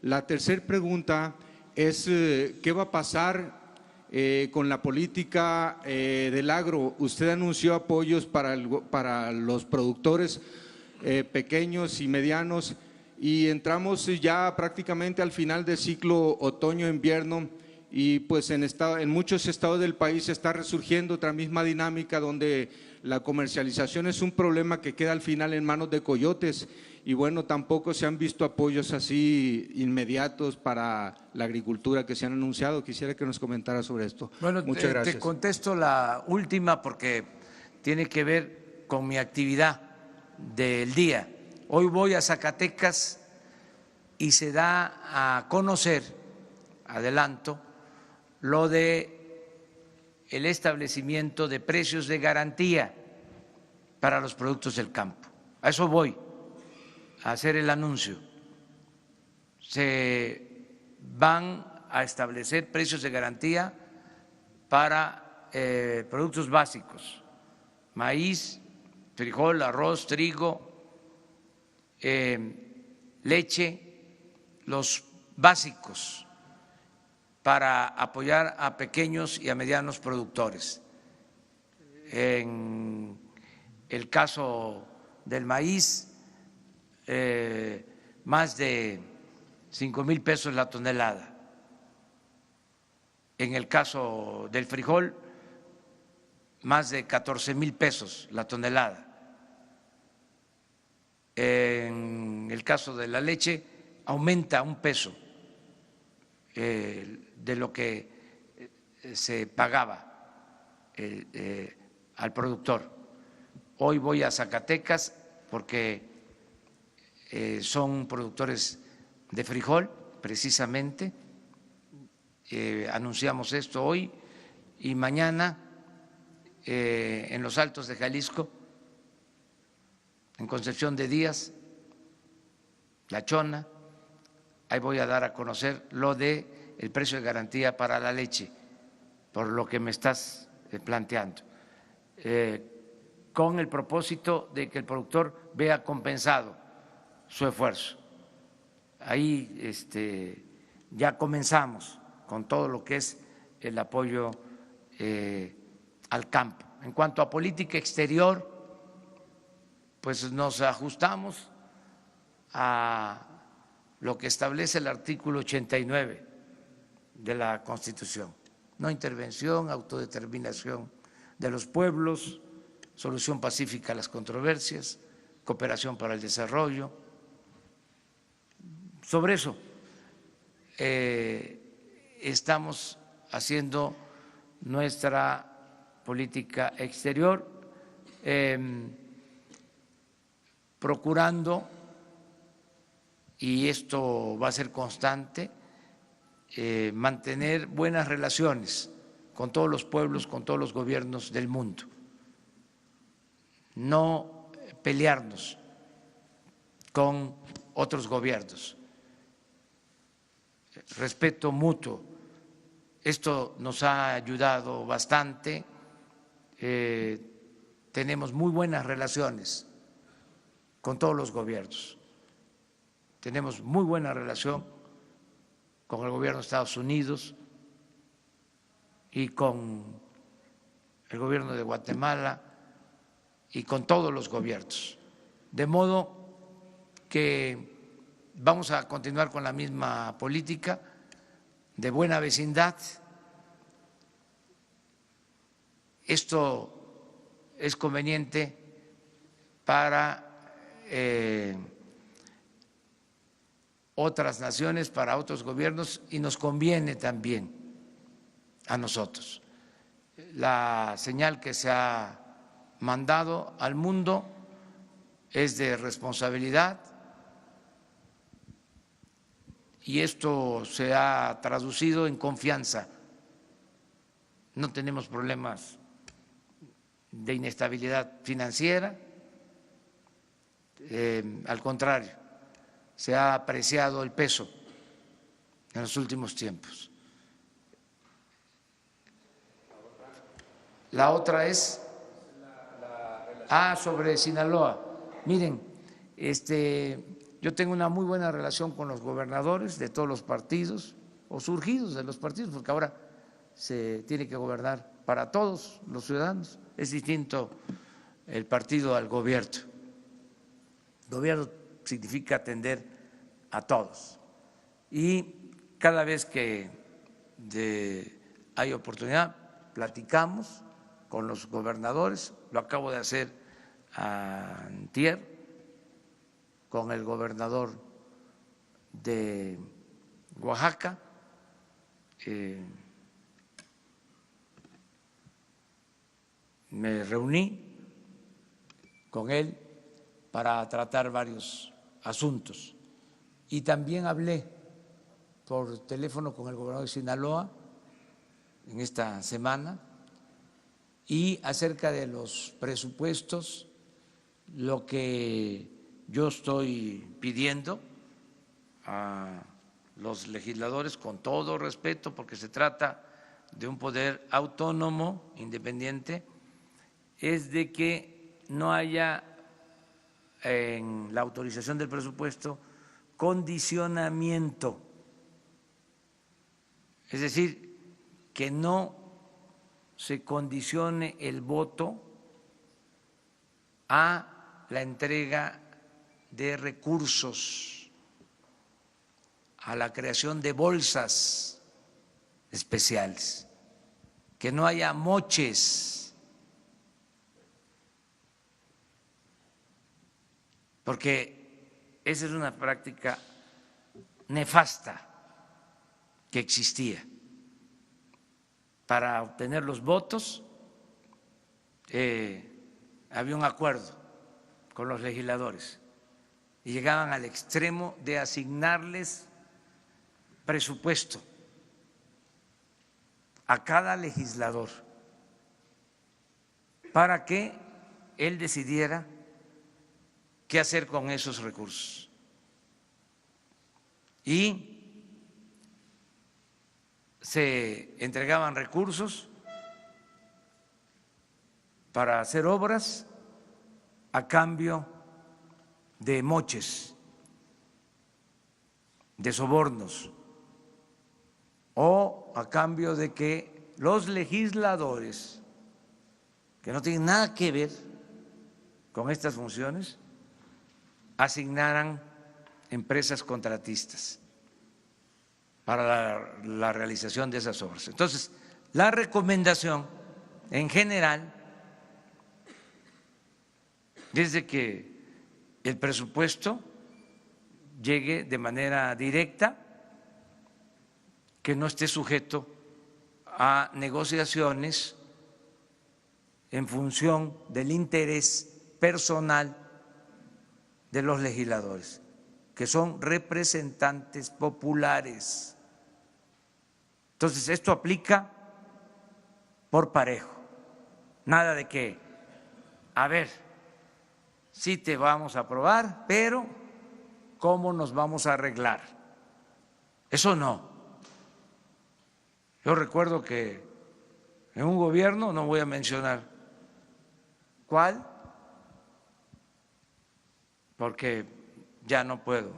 La tercera pregunta es ¿qué va a pasar con la política del agro? Usted anunció apoyos para los productores pequeños y medianos y entramos ya prácticamente al final del ciclo otoño-invierno. Y pues en muchos estados del país está resurgiendo otra misma dinámica donde la comercialización es un problema que queda al final en manos de coyotes y bueno, tampoco se han visto apoyos así inmediatos para la agricultura que se han anunciado. Quisiera que nos comentara sobre esto. Bueno, muchas gracias. Te contesto la última porque tiene que ver con mi actividad del día. Hoy voy a Zacatecas y se da a conocer, adelanto, lo de el establecimiento de precios de garantía para los productos del campo. A eso voy a hacer el anuncio. Se van a establecer precios de garantía para productos básicos, maíz, frijol, arroz, trigo, leche, los básicos, para apoyar a pequeños y a medianos productores. En el caso del maíz, más de 5,000 pesos la tonelada. En el caso del frijol, más de 14,000 pesos la tonelada. En el caso de la leche, aumenta 1 peso de lo que se pagaba al productor. Hoy voy a Zacatecas porque son productores de frijol, precisamente. Anunciamos esto hoy y mañana en los Altos de Jalisco, en Concepción de Díaz, La Chona. Ahí voy a dar a conocer lo de el precio de garantía para la leche, por lo que me estás planteando, con el propósito de que el productor vea compensado su esfuerzo. Ahí ya comenzamos con todo lo que es el apoyo al campo. En cuanto a política exterior, pues nos ajustamos a lo que establece el artículo 89 de la Constitución. No intervención, autodeterminación de los pueblos, solución pacífica a las controversias, cooperación para el desarrollo. Sobre eso estamos haciendo nuestra política exterior, procurando, y esto va a ser constante, mantener buenas relaciones con todos los pueblos, con todos los gobiernos del mundo, no pelearnos con otros gobiernos, respeto mutuo. Esto nos ha ayudado bastante, tenemos muy buenas relaciones con todos los gobiernos, tenemos muy buena relación con el gobierno de Estados Unidos y con el gobierno de Guatemala y con todos los gobiernos. De modo que vamos a continuar con la misma política de buena vecindad. Esto es conveniente para otras naciones, para otros gobiernos, y nos conviene también a nosotros. La señal que se ha mandado al mundo es de responsabilidad y esto se ha traducido en confianza. No tenemos problemas de inestabilidad financiera, al contrario, se ha apreciado el peso en los últimos tiempos. La otra es sobre Sinaloa. Miren, yo tengo una muy buena relación con los gobernadores de todos los partidos, o surgidos de los partidos, porque ahora se tiene que gobernar para todos los ciudadanos. Es distinto el partido al gobierno. Gobierno significa atender a todos. Y cada vez que hay oportunidad, platicamos con los gobernadores. Lo acabo de hacer antier con el gobernador de Oaxaca. Me reuní con él para tratar varios asuntos y también hablé por teléfono con el gobernador de Sinaloa en esta semana, y acerca de los presupuestos, lo que yo estoy pidiendo a los legisladores, con todo respeto, porque se trata de un poder autónomo, independiente, es de que no haya en la autorización del presupuesto condicionamiento, es decir, que no se condicione el voto a la entrega de recursos, a la creación de bolsas especiales, que no haya moches, porque esa es una práctica nefasta que existía. Para obtener los votos había un acuerdo con los legisladores y llegaban al extremo de asignarles presupuesto a cada legislador para que él decidiera qué hacer con esos recursos. y se entregaban recursos para hacer obras a cambio de moches, de sobornos, o a cambio de que los legisladores, que no tienen nada que ver con estas funciones, asignaran empresas contratistas para la realización de esas obras. Entonces, la recomendación en general es de que el presupuesto llegue de manera directa, que no esté sujeto a negociaciones en función del interés personal de los legisladores, que son representantes populares. Entonces, esto aplica por parejo. Nada de que, a ver, sí te vamos a aprobar, pero ¿cómo nos vamos a arreglar? Eso no. Yo recuerdo que en un gobierno, no voy a mencionar cuál, porque ya no puedo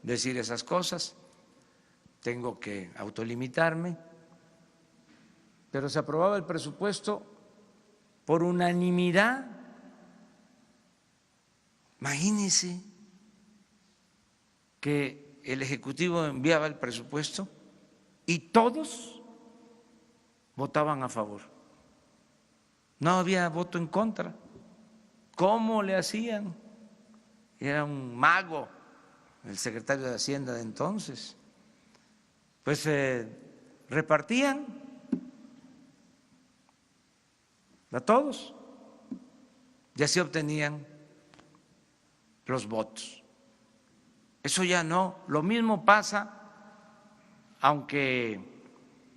decir esas cosas, tengo que autolimitarme, pero se aprobaba el presupuesto por unanimidad. Imagínense que el Ejecutivo enviaba el presupuesto y todos votaban a favor. No había voto en contra. ¿Cómo le hacían? Era un mago el secretario de Hacienda de entonces. Pues repartían a todos y así obtenían los votos. Eso ya no. Lo mismo pasa, aunque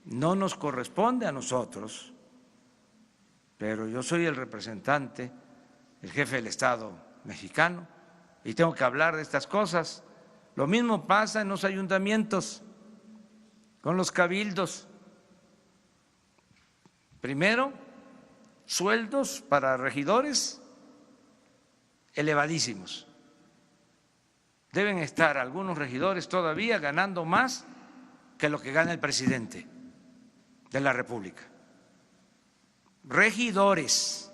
no nos corresponde a nosotros, pero yo soy el representante, el jefe del Estado mexicano, y tengo que hablar de estas cosas. Lo mismo pasa en los ayuntamientos, con los cabildos. Primero, sueldos para regidores elevadísimos. Deben estar algunos regidores todavía ganando más que lo que gana el presidente de la República. Regidores.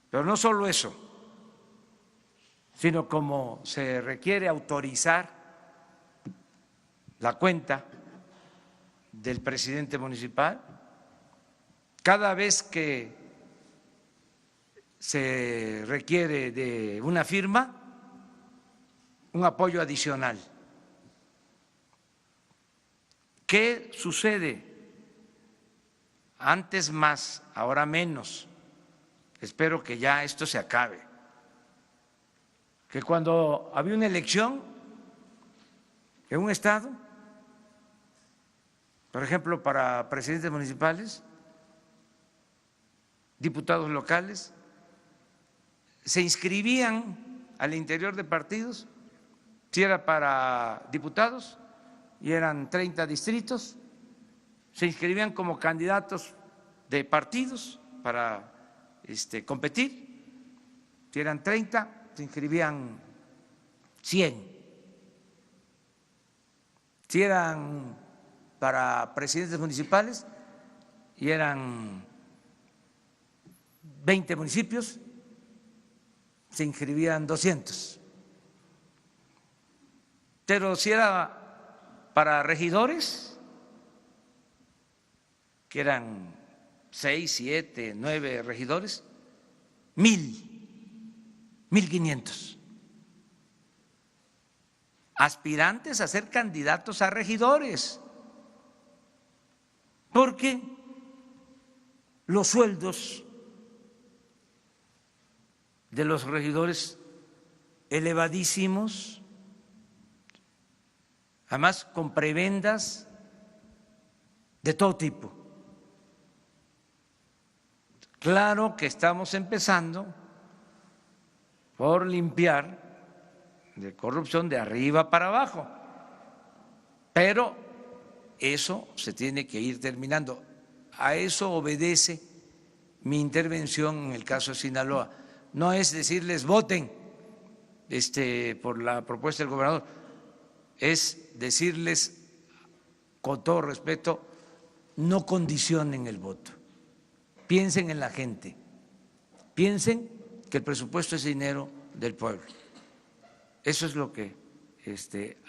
Pero no solo eso, sino como se requiere autorizar la cuenta del presidente municipal, cada vez que se requiere de una firma, un apoyo adicional. ¿Qué sucede? Antes más, ahora menos. Espero que ya esto se acabe. Que cuando había una elección en un estado, por ejemplo, para presidentes municipales, diputados locales, se inscribían al interior de partidos, si era para diputados y eran 30 distritos, se inscribían como candidatos de partidos para competir, si eran 30, se inscribían 100. Si eran para presidentes municipales y eran 20 municipios, se inscribían 200. Pero si era para regidores, que eran 6, 7, 9 regidores, 1,500 aspirantes a ser candidatos a regidores, porque los sueldos de los regidores elevadísimos, además con prebendas de todo tipo. Claro que estamos empezando por limpiar de corrupción de arriba para abajo. Pero eso se tiene que ir terminando. A eso obedece mi intervención en el caso de Sinaloa. No es decirles voten por la propuesta del gobernador, es decirles con todo respeto, no condicionen el voto, piensen en la gente, piensen que el presupuesto es dinero del pueblo. Eso es lo que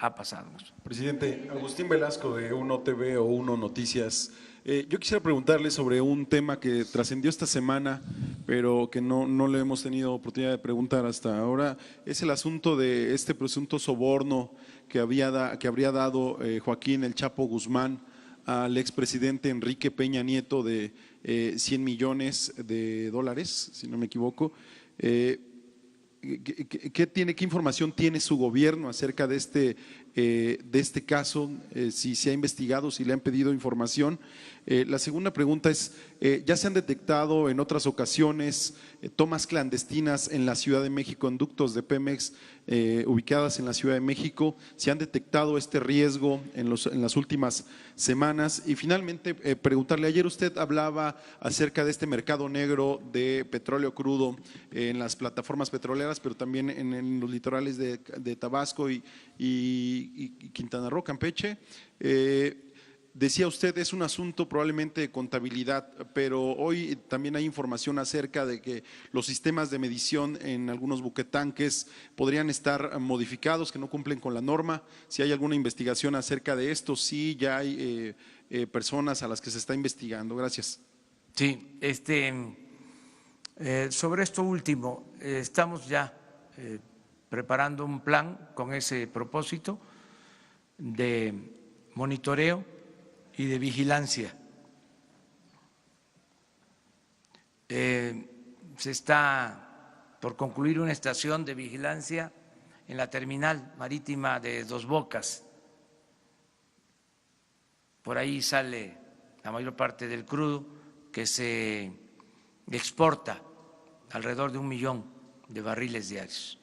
ha pasado. Presidente, Agustín Velasco de Uno TV o Uno Noticias. Yo quisiera preguntarle sobre un tema que trascendió esta semana, pero que no le hemos tenido oportunidad de preguntar hasta ahora. Es el asunto de este presunto soborno que habría dado Joaquín El Chapo Guzmán al expresidente Enrique Peña Nieto de 100 millones de dólares, si no me equivoco. ¿Qué información tiene su gobierno acerca de este caso? Si se ha investigado, si le han pedido información. La segunda pregunta es, ¿ya se han detectado en otras ocasiones tomas clandestinas en la Ciudad de México, en ductos de Pemex ubicadas en la Ciudad de México? ¿Se han detectado este riesgo en las últimas semanas? Y finalmente, preguntarle, ayer usted hablaba acerca de este mercado negro de petróleo crudo en las plataformas petroleras, pero también en los litorales de Tabasco y Quintana Roo, Campeche. Decía usted, es un asunto probablemente de contabilidad, pero hoy también hay información acerca de que los sistemas de medición en algunos buquetanques podrían estar modificados, que no cumplen con la norma. Si hay alguna investigación acerca de esto, sí, ya hay personas a las que se está investigando. Gracias. Sí, sobre esto último, estamos ya preparando un plan con ese propósito de monitoreo y de vigilancia. Se está por concluir una estación de vigilancia en la terminal marítima de Dos Bocas. Por ahí sale la mayor parte del crudo que se exporta, alrededor de 1 millón de barriles diarios.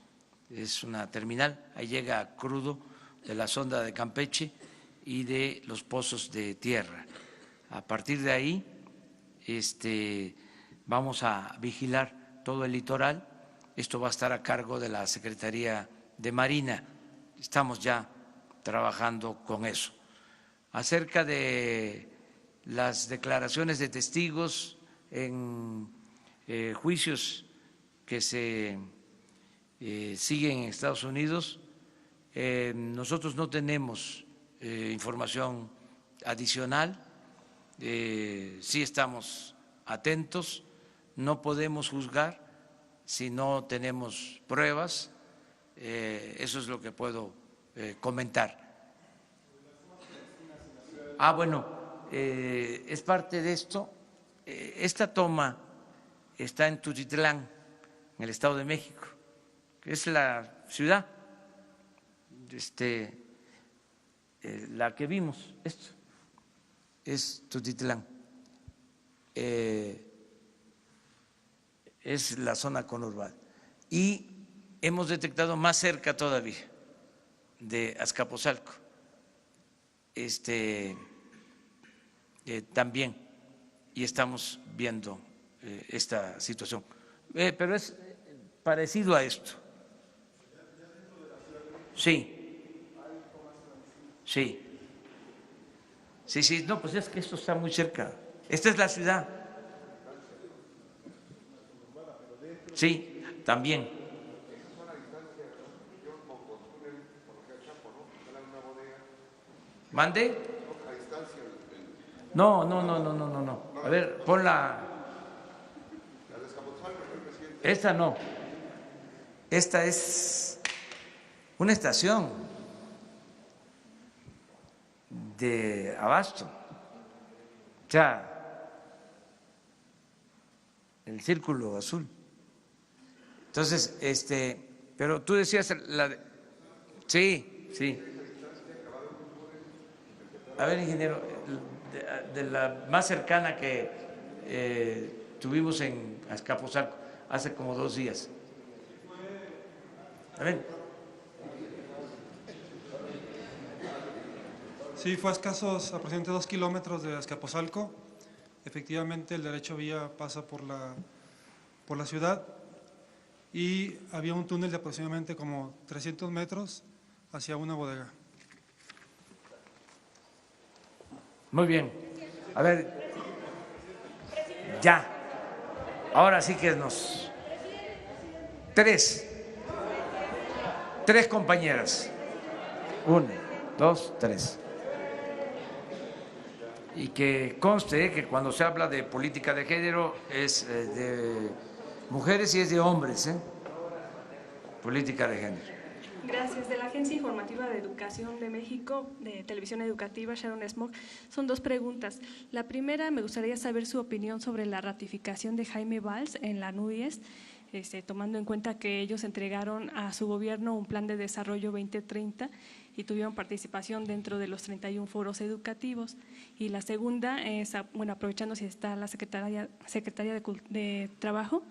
Es una terminal, ahí llega crudo de la sonda de Campeche y de los pozos de tierra. A partir de ahí vamos a vigilar todo el litoral. Esto va a estar a cargo de la Secretaría de Marina. Estamos ya trabajando con eso. Acerca de las declaraciones de testigos en juicios que se siguen en Estados Unidos, nosotros no tenemos información adicional, sí estamos atentos, no podemos juzgar si no tenemos pruebas, eso es lo que puedo comentar. Bueno, es parte de esto. Esta toma está en Tutitlán, en el Estado de México, que es la ciudad la que vimos, esto es Tutitlán, es la zona conurbada, y hemos detectado más cerca todavía de Azcapotzalco también, y estamos viendo esta situación, pero es parecido a esto. Sí. Sí, no, pues es que esto está muy cerca. Esta es la ciudad. Sí, también. ¿Mande? No. A ver, ponla. Esta no. Esta es una estación de abasto, o sea, el círculo azul. Entonces, pero tú decías sí. A ver, ingeniero, de la más cercana que tuvimos en Azcapotzalco hace como 2 días. A ver. Sí, fue a escasos aproximadamente 2 kilómetros de Azcapotzalco. Efectivamente, el derecho vía pasa por la ciudad y había un túnel de aproximadamente como 300 metros hacia una bodega. Muy bien. A ver, ya. Ahora sí que nos... Tres compañeras. 1, 2, 3. Y que conste que cuando se habla de política de género es de mujeres y es de hombres, política de género. Gracias. De la Agencia Informativa de Educación de México, de Televisión Educativa, Sharon Smoke, son 2 preguntas. La primera, me gustaría saber su opinión sobre la ratificación de Jaime Valls en la NUYES, tomando en cuenta que ellos entregaron a su gobierno un plan de desarrollo 2030 y tuvieron participación dentro de los 31 foros educativos. Y la segunda es, bueno, aprovechando si está la Secretaría de Trabajo,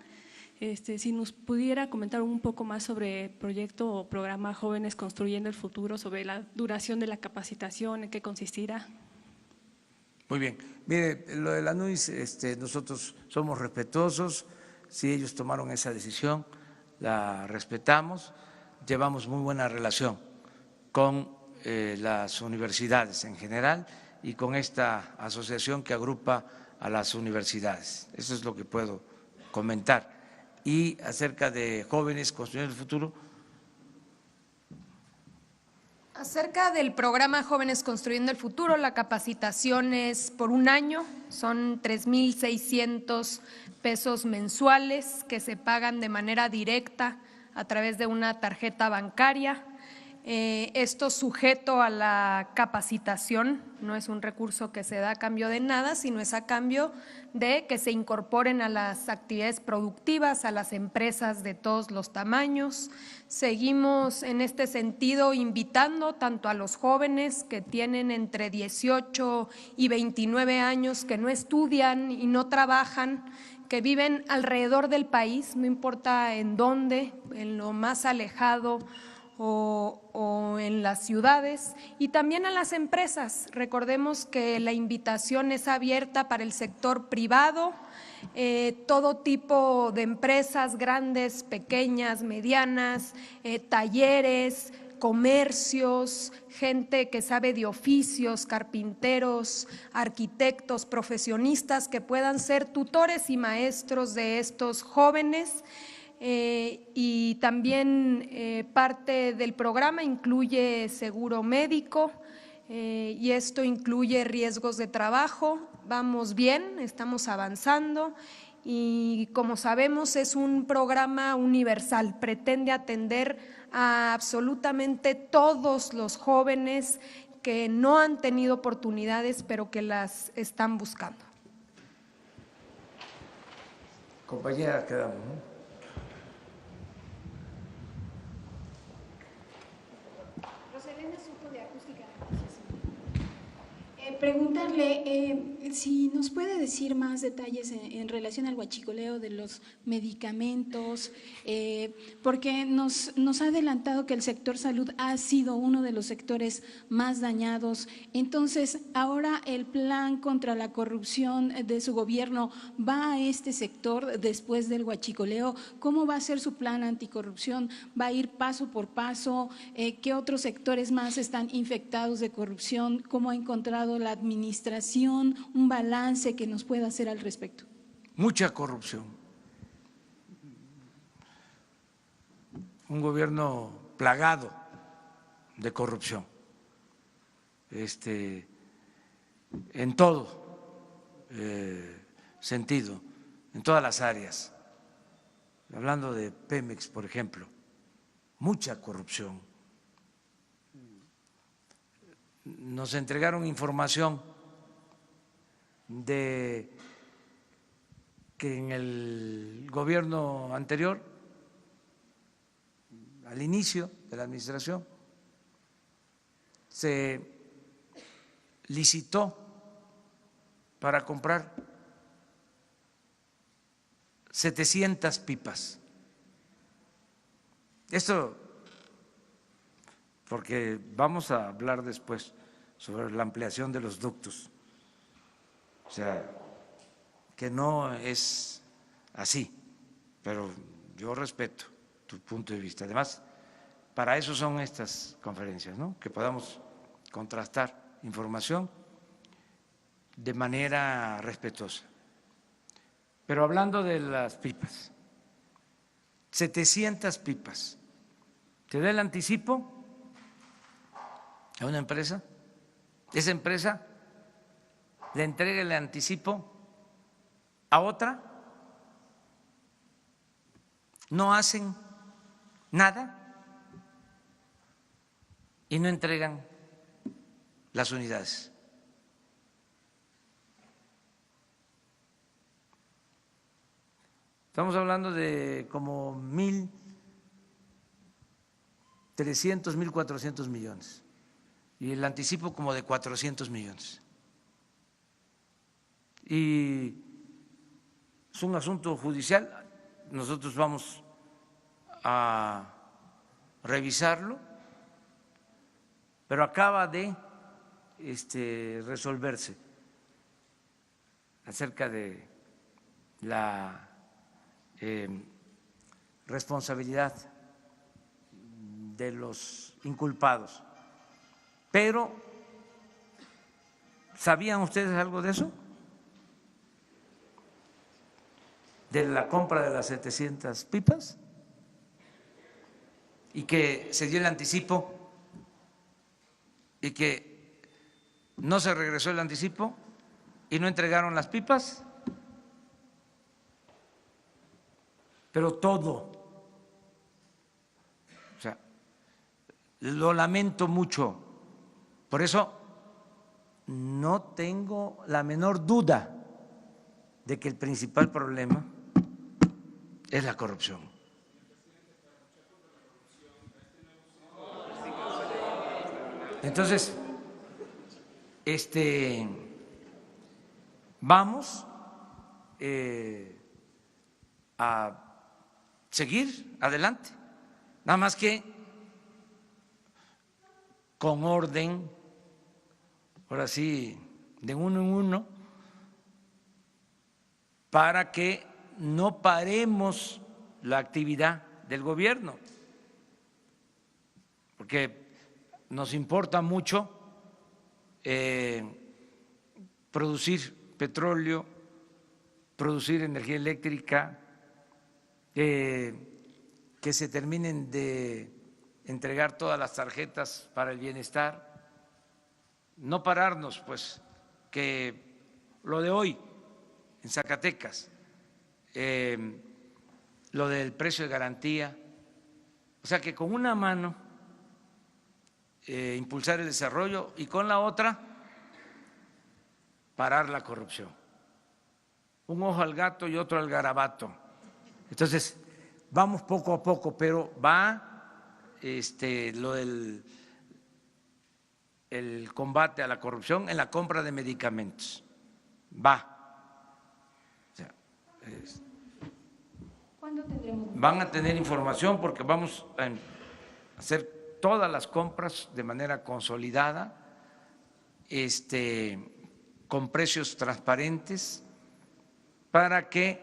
si nos pudiera comentar un poco más sobre el proyecto o programa Jóvenes Construyendo el Futuro, sobre la duración de la capacitación, en qué consistirá. Muy bien. Mire, lo de la NUYS, nosotros somos respetuosos. Si ellos tomaron esa decisión, la respetamos. Llevamos muy buena relación con las universidades en general y con esta asociación que agrupa a las universidades. Eso es lo que puedo comentar. Y acerca de Jóvenes Construyendo el Futuro. Acerca del programa Jóvenes Construyendo el Futuro, la capacitación es por 1 año, son 3,600 pesos mensuales que se pagan de manera directa a través de una tarjeta bancaria. Esto sujeto a la capacitación, no es un recurso que se da a cambio de nada, sino es a cambio de que se incorporen a las actividades productivas, a las empresas de todos los tamaños. Seguimos en este sentido invitando tanto a los jóvenes que tienen entre 18 y 29 años, que no estudian y no trabajan, que viven alrededor del país, no importa en dónde, en lo más alejado o en las ciudades, y también a las empresas. Recordemos que la invitación es abierta para el sector privado, todo tipo de empresas, grandes, pequeñas, medianas, talleres, comercios, gente que sabe de oficios, carpinteros, arquitectos, profesionistas que puedan ser tutores y maestros de estos jóvenes. Y también parte del programa incluye seguro médico y esto incluye riesgos de trabajo. Vamos bien, estamos avanzando y como sabemos es un programa universal, pretende atender a absolutamente todos los jóvenes que no han tenido oportunidades pero que las están buscando. Compañera, quedamos, ¿no? Preguntarle si nos puede decir más detalles en relación al huachicoleo de los medicamentos, porque nos ha adelantado que el sector salud ha sido uno de los sectores más dañados. Entonces, ahora el plan contra la corrupción de su gobierno va a este sector después del huachicoleo. ¿Cómo va a ser su plan anticorrupción? ¿Va a ir paso por paso? ¿Qué otros sectores más están infectados de corrupción? ¿Cómo ha encontrado la administración, un balance que nos pueda hacer al respecto? Mucha corrupción. Un gobierno plagado de corrupción. En todo sentido, en todas las áreas. Hablando de Pemex, por ejemplo, mucha corrupción. Nos entregaron información de que en el gobierno anterior, al inicio de la administración, se licitó para comprar 700 pipas. Esto porque vamos a hablar después sobre la ampliación de los ductos. O sea, que no es así, pero yo respeto tu punto de vista. Además, para eso son estas conferencias, ¿no? Que podamos contrastar información de manera respetuosa. Pero hablando de las pipas, 700 pipas, ¿te da el anticipo a una empresa? Esa empresa le entrega el anticipo a otra, no hacen nada y no entregan las unidades. Estamos hablando de como 1.300, 1.400 millones y el anticipo como de 400 millones. Y es un asunto judicial, nosotros vamos a revisarlo, pero acaba de resolverse acerca de la responsabilidad de los inculpados. Pero, ¿sabían ustedes algo de eso? De la compra de las 700 pipas y que se dio el anticipo y que no se regresó el anticipo y no entregaron las pipas, pero todo, o sea, lo lamento mucho, por eso no tengo la menor duda de que el principal problema es la corrupción. Entonces, vamos a seguir adelante, nada más que con orden, ahora sí, de uno en uno, para que no paremos la actividad del gobierno, porque nos importa mucho producir petróleo, producir energía eléctrica, que se terminen de entregar todas las tarjetas para el bienestar, no pararnos, pues, que lo de hoy en Zacatecas, lo del precio de garantía, o sea que con una mano impulsar el desarrollo y con la otra parar la corrupción. Un ojo al gato y otro al garabato. Entonces, vamos poco a poco, pero va lo del el combate a la corrupción en la compra de medicamentos. Va. O sea, ¿Cuándo tendremos? van a tener información porque vamos a hacer todas las compras de manera consolidada, con precios transparentes, para que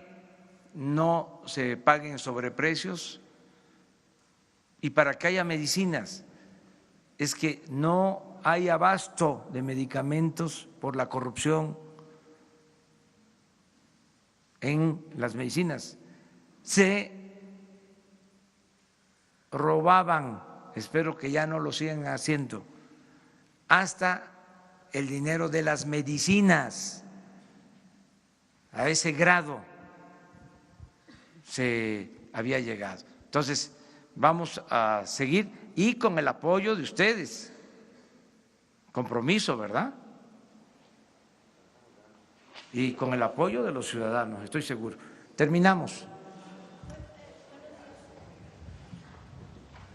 no se paguen sobreprecios y para que haya medicinas. Es que no hay abasto de medicamentos por la corrupción en las medicinas. Se robaban, espero que ya no lo sigan haciendo, hasta el dinero de las medicinas. A ese grado se había llegado. Entonces, vamos a seguir y con el apoyo de ustedes. Compromiso, ¿verdad? Y con el apoyo de los ciudadanos, estoy seguro. Terminamos.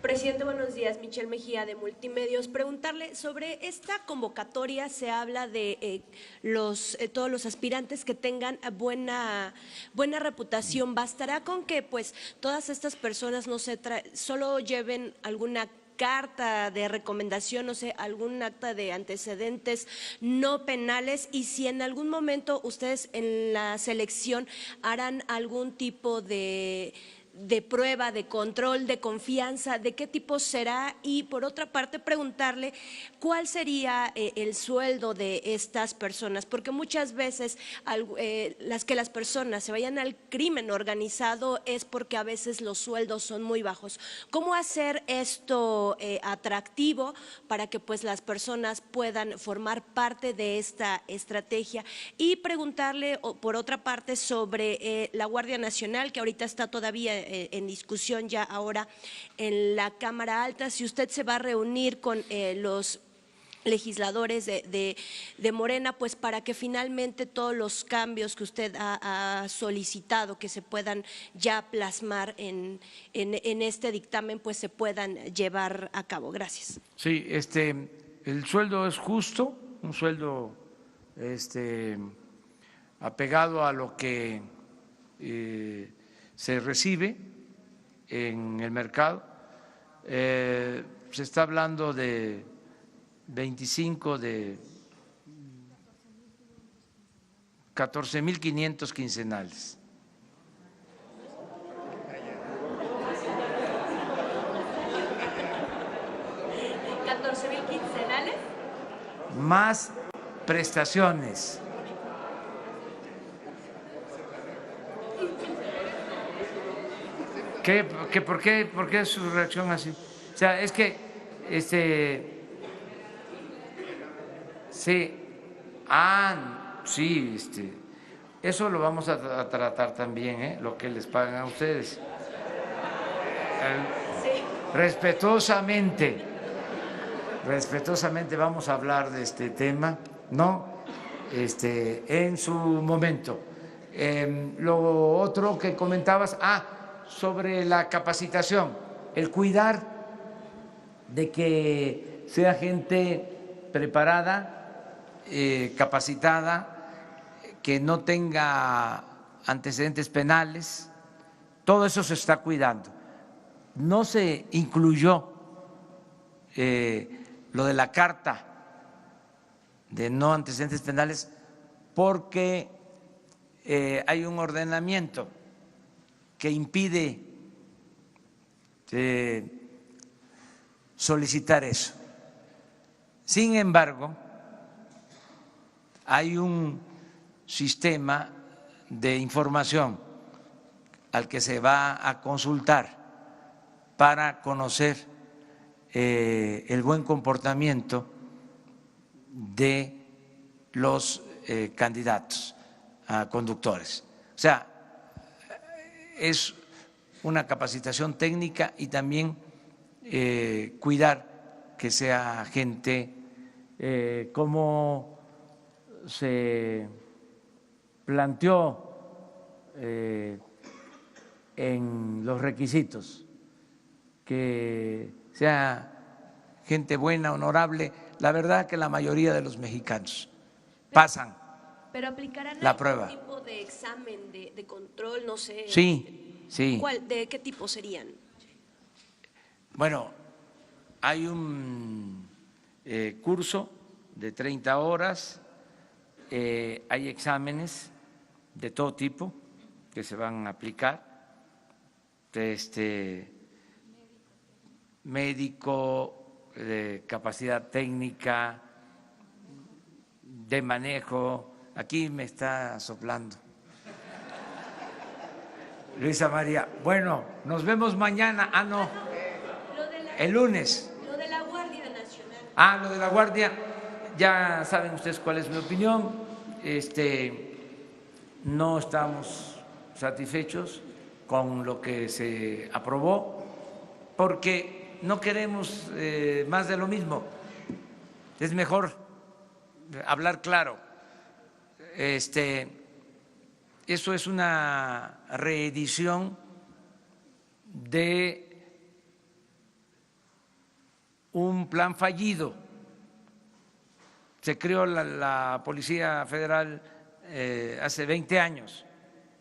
Presidente, buenos días. Michelle Mejía, de Multimedios. Preguntarle sobre esta convocatoria. Se habla de todos los aspirantes que tengan buena reputación. ¿Bastará con que pues todas estas personas no solo lleven alguna carta de recomendación, no sé, algún acta de antecedentes no penales, y si en algún momento ustedes en la selección harán algún tipo de prueba, de control, de confianza, de qué tipo será. Y por otra parte preguntarle cuál sería el sueldo de estas personas, porque muchas veces las personas se vayan al crimen organizado es porque a veces los sueldos son muy bajos. ¿Cómo hacer esto atractivo para que pues las personas puedan formar parte de esta estrategia? Y preguntarle por otra parte sobre la Guardia Nacional, que ahorita está todavía en discusión ya ahora en la Cámara Alta, si usted se va a reunir con los legisladores de Morena, pues para que finalmente todos los cambios que usted ha solicitado que se puedan ya plasmar en este dictamen, pues se puedan llevar a cabo. Gracias. Sí, el sueldo es justo, un sueldo apegado a lo que se recibe en el mercado. Se está hablando de 25, de 14,500 quincenales. ¿14,000 quincenales? Más prestaciones. ¿Por qué su reacción así? O sea, es que sí, sí, eso lo vamos a tratar también, lo que les pagan a ustedes. Respetuosamente vamos a hablar de este tema, ¿no? En su momento. Lo otro que comentabas, sobre la capacitación, el cuidar de que sea gente preparada, capacitada, que no tenga antecedentes penales, todo eso se está cuidando. No se incluyó lo de la carta de no antecedentes penales porque hay un ordenamiento que impide solicitar eso. Sin embargo, hay un sistema de información al que se va a consultar para conocer el buen comportamiento de los candidatos a conductores. O sea, es una capacitación técnica y también cuidar que sea gente como se planteó en los requisitos, que sea gente buena, honorable. La verdad que la mayoría de los mexicanos pasan ¿Pero aplicarán la algún prueba. tipo de examen, de control, no sé? Sí. ¿De qué tipo serían? Bueno, hay un curso de 30 horas, hay exámenes de todo tipo que se van a aplicar, médico, de capacidad técnica, de manejo. Aquí me está soplando Luisa María. Bueno, nos vemos mañana. No, el lunes. Lo de la Guardia Nacional. Lo de la Guardia, ya saben ustedes cuál es mi opinión. No estamos satisfechos con lo que se aprobó porque no queremos más de lo mismo. Es mejor hablar claro. Eso es una reedición de un plan fallido. Se creó la Policía Federal hace 20 años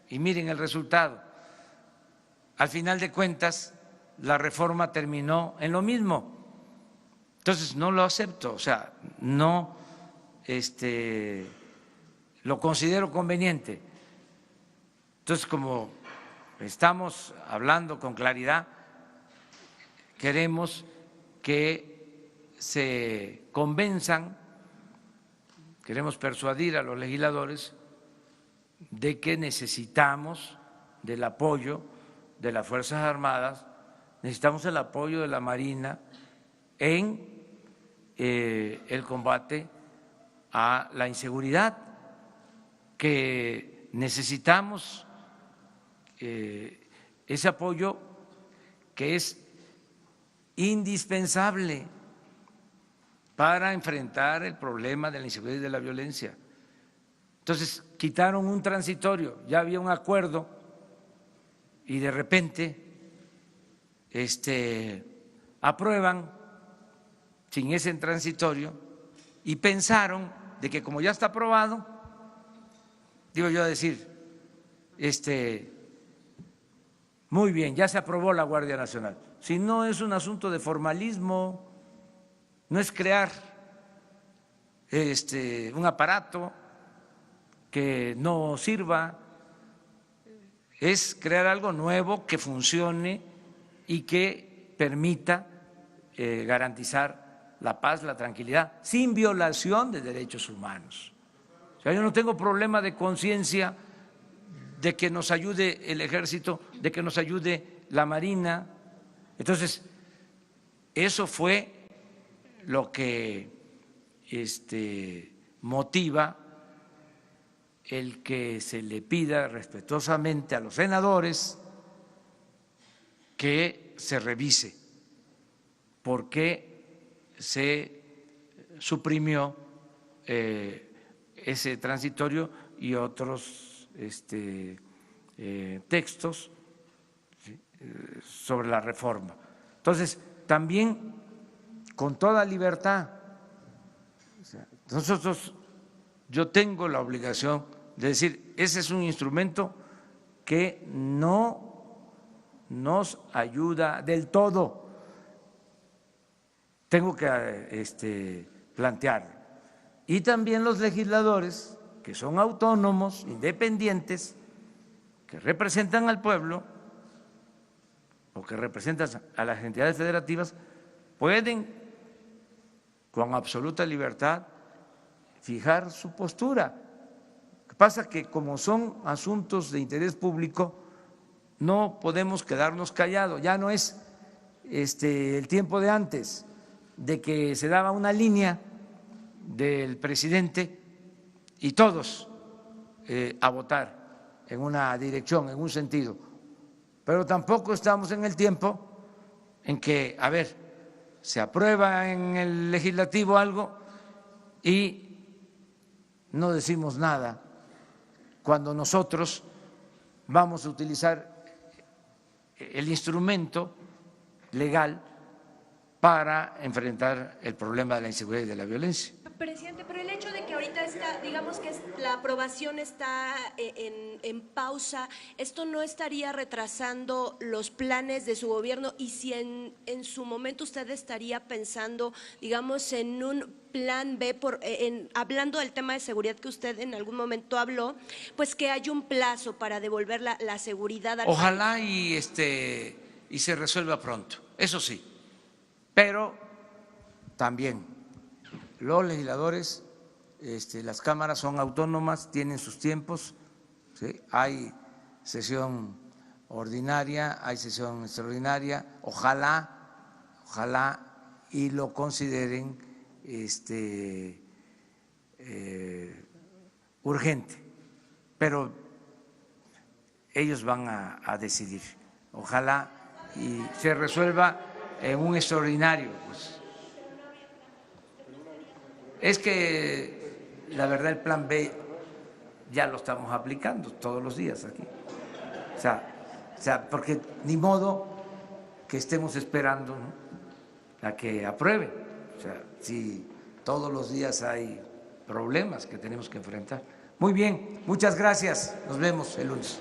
y miren el resultado. Al final de cuentas, la reforma terminó en lo mismo. Entonces no lo acepto, o sea, no lo considero conveniente. Entonces, como estamos hablando con claridad, queremos que se convenzan, queremos persuadir a los legisladores de que necesitamos del apoyo de las Fuerzas Armadas, necesitamos el apoyo de la Marina en el combate a la inseguridad, que necesitamos ese apoyo que es indispensable para enfrentar el problema de la inseguridad y de la violencia. Entonces, quitaron un transitorio, ya había un acuerdo y de repente aprueban sin ese transitorio y pensaron de que como ya está aprobado, digo yo a decir, muy bien, ya se aprobó la Guardia Nacional. Si no es un asunto de formalismo, no es crear un aparato que no sirva, es crear algo nuevo que funcione y que permita garantizar la paz, la tranquilidad, sin violación de derechos humanos. O sea, yo no tengo problema de conciencia de que nos ayude el Ejército, de que nos ayude la Marina. Entonces, eso fue lo que motiva el que se le pida respetuosamente a los senadores que se revise por qué se suprimió ese transitorio y otros textos sobre la reforma. Entonces, también con toda libertad, nosotros, yo tengo la obligación de decir, ese es un instrumento que no nos ayuda del todo. Tengo que plantearlo. Y también los legisladores, que son autónomos, independientes, que representan al pueblo o que representan a las entidades federativas, pueden con absoluta libertad fijar su postura. Lo que pasa es que como son asuntos de interés público, no podemos quedarnos callados. Ya no es el tiempo de antes, de que se daba una línea del presidente y todos a votar en una dirección, en un sentido. Pero tampoco estamos en el tiempo en que, a ver, se aprueba en el legislativo algo y no decimos nada cuando nosotros vamos a utilizar el instrumento legal para enfrentar el problema de la inseguridad y de la violencia. Presidente, pero el hecho de que ahorita digamos que la aprobación está en pausa, ¿esto no estaría retrasando los planes de su gobierno? Y si en su momento usted estaría pensando, digamos, en un plan B, hablando del tema de seguridad que usted en algún momento habló, pues que haya un plazo para devolver la seguridad al Ojalá y se resuelva pronto, eso sí, pero también los legisladores, las cámaras son autónomas, tienen sus tiempos, ¿sí? Hay sesión ordinaria, hay sesión extraordinaria, ojalá y lo consideren urgente, pero ellos van a decidir, ojalá y se resuelva en un extraordinario, pues. Es que la verdad el plan B ya lo estamos aplicando todos los días aquí. O sea, porque ni modo que estemos esperando, ¿no?, a que apruebe. O sea, si todos los días hay problemas que tenemos que enfrentar. Muy bien, muchas gracias. Nos vemos el lunes.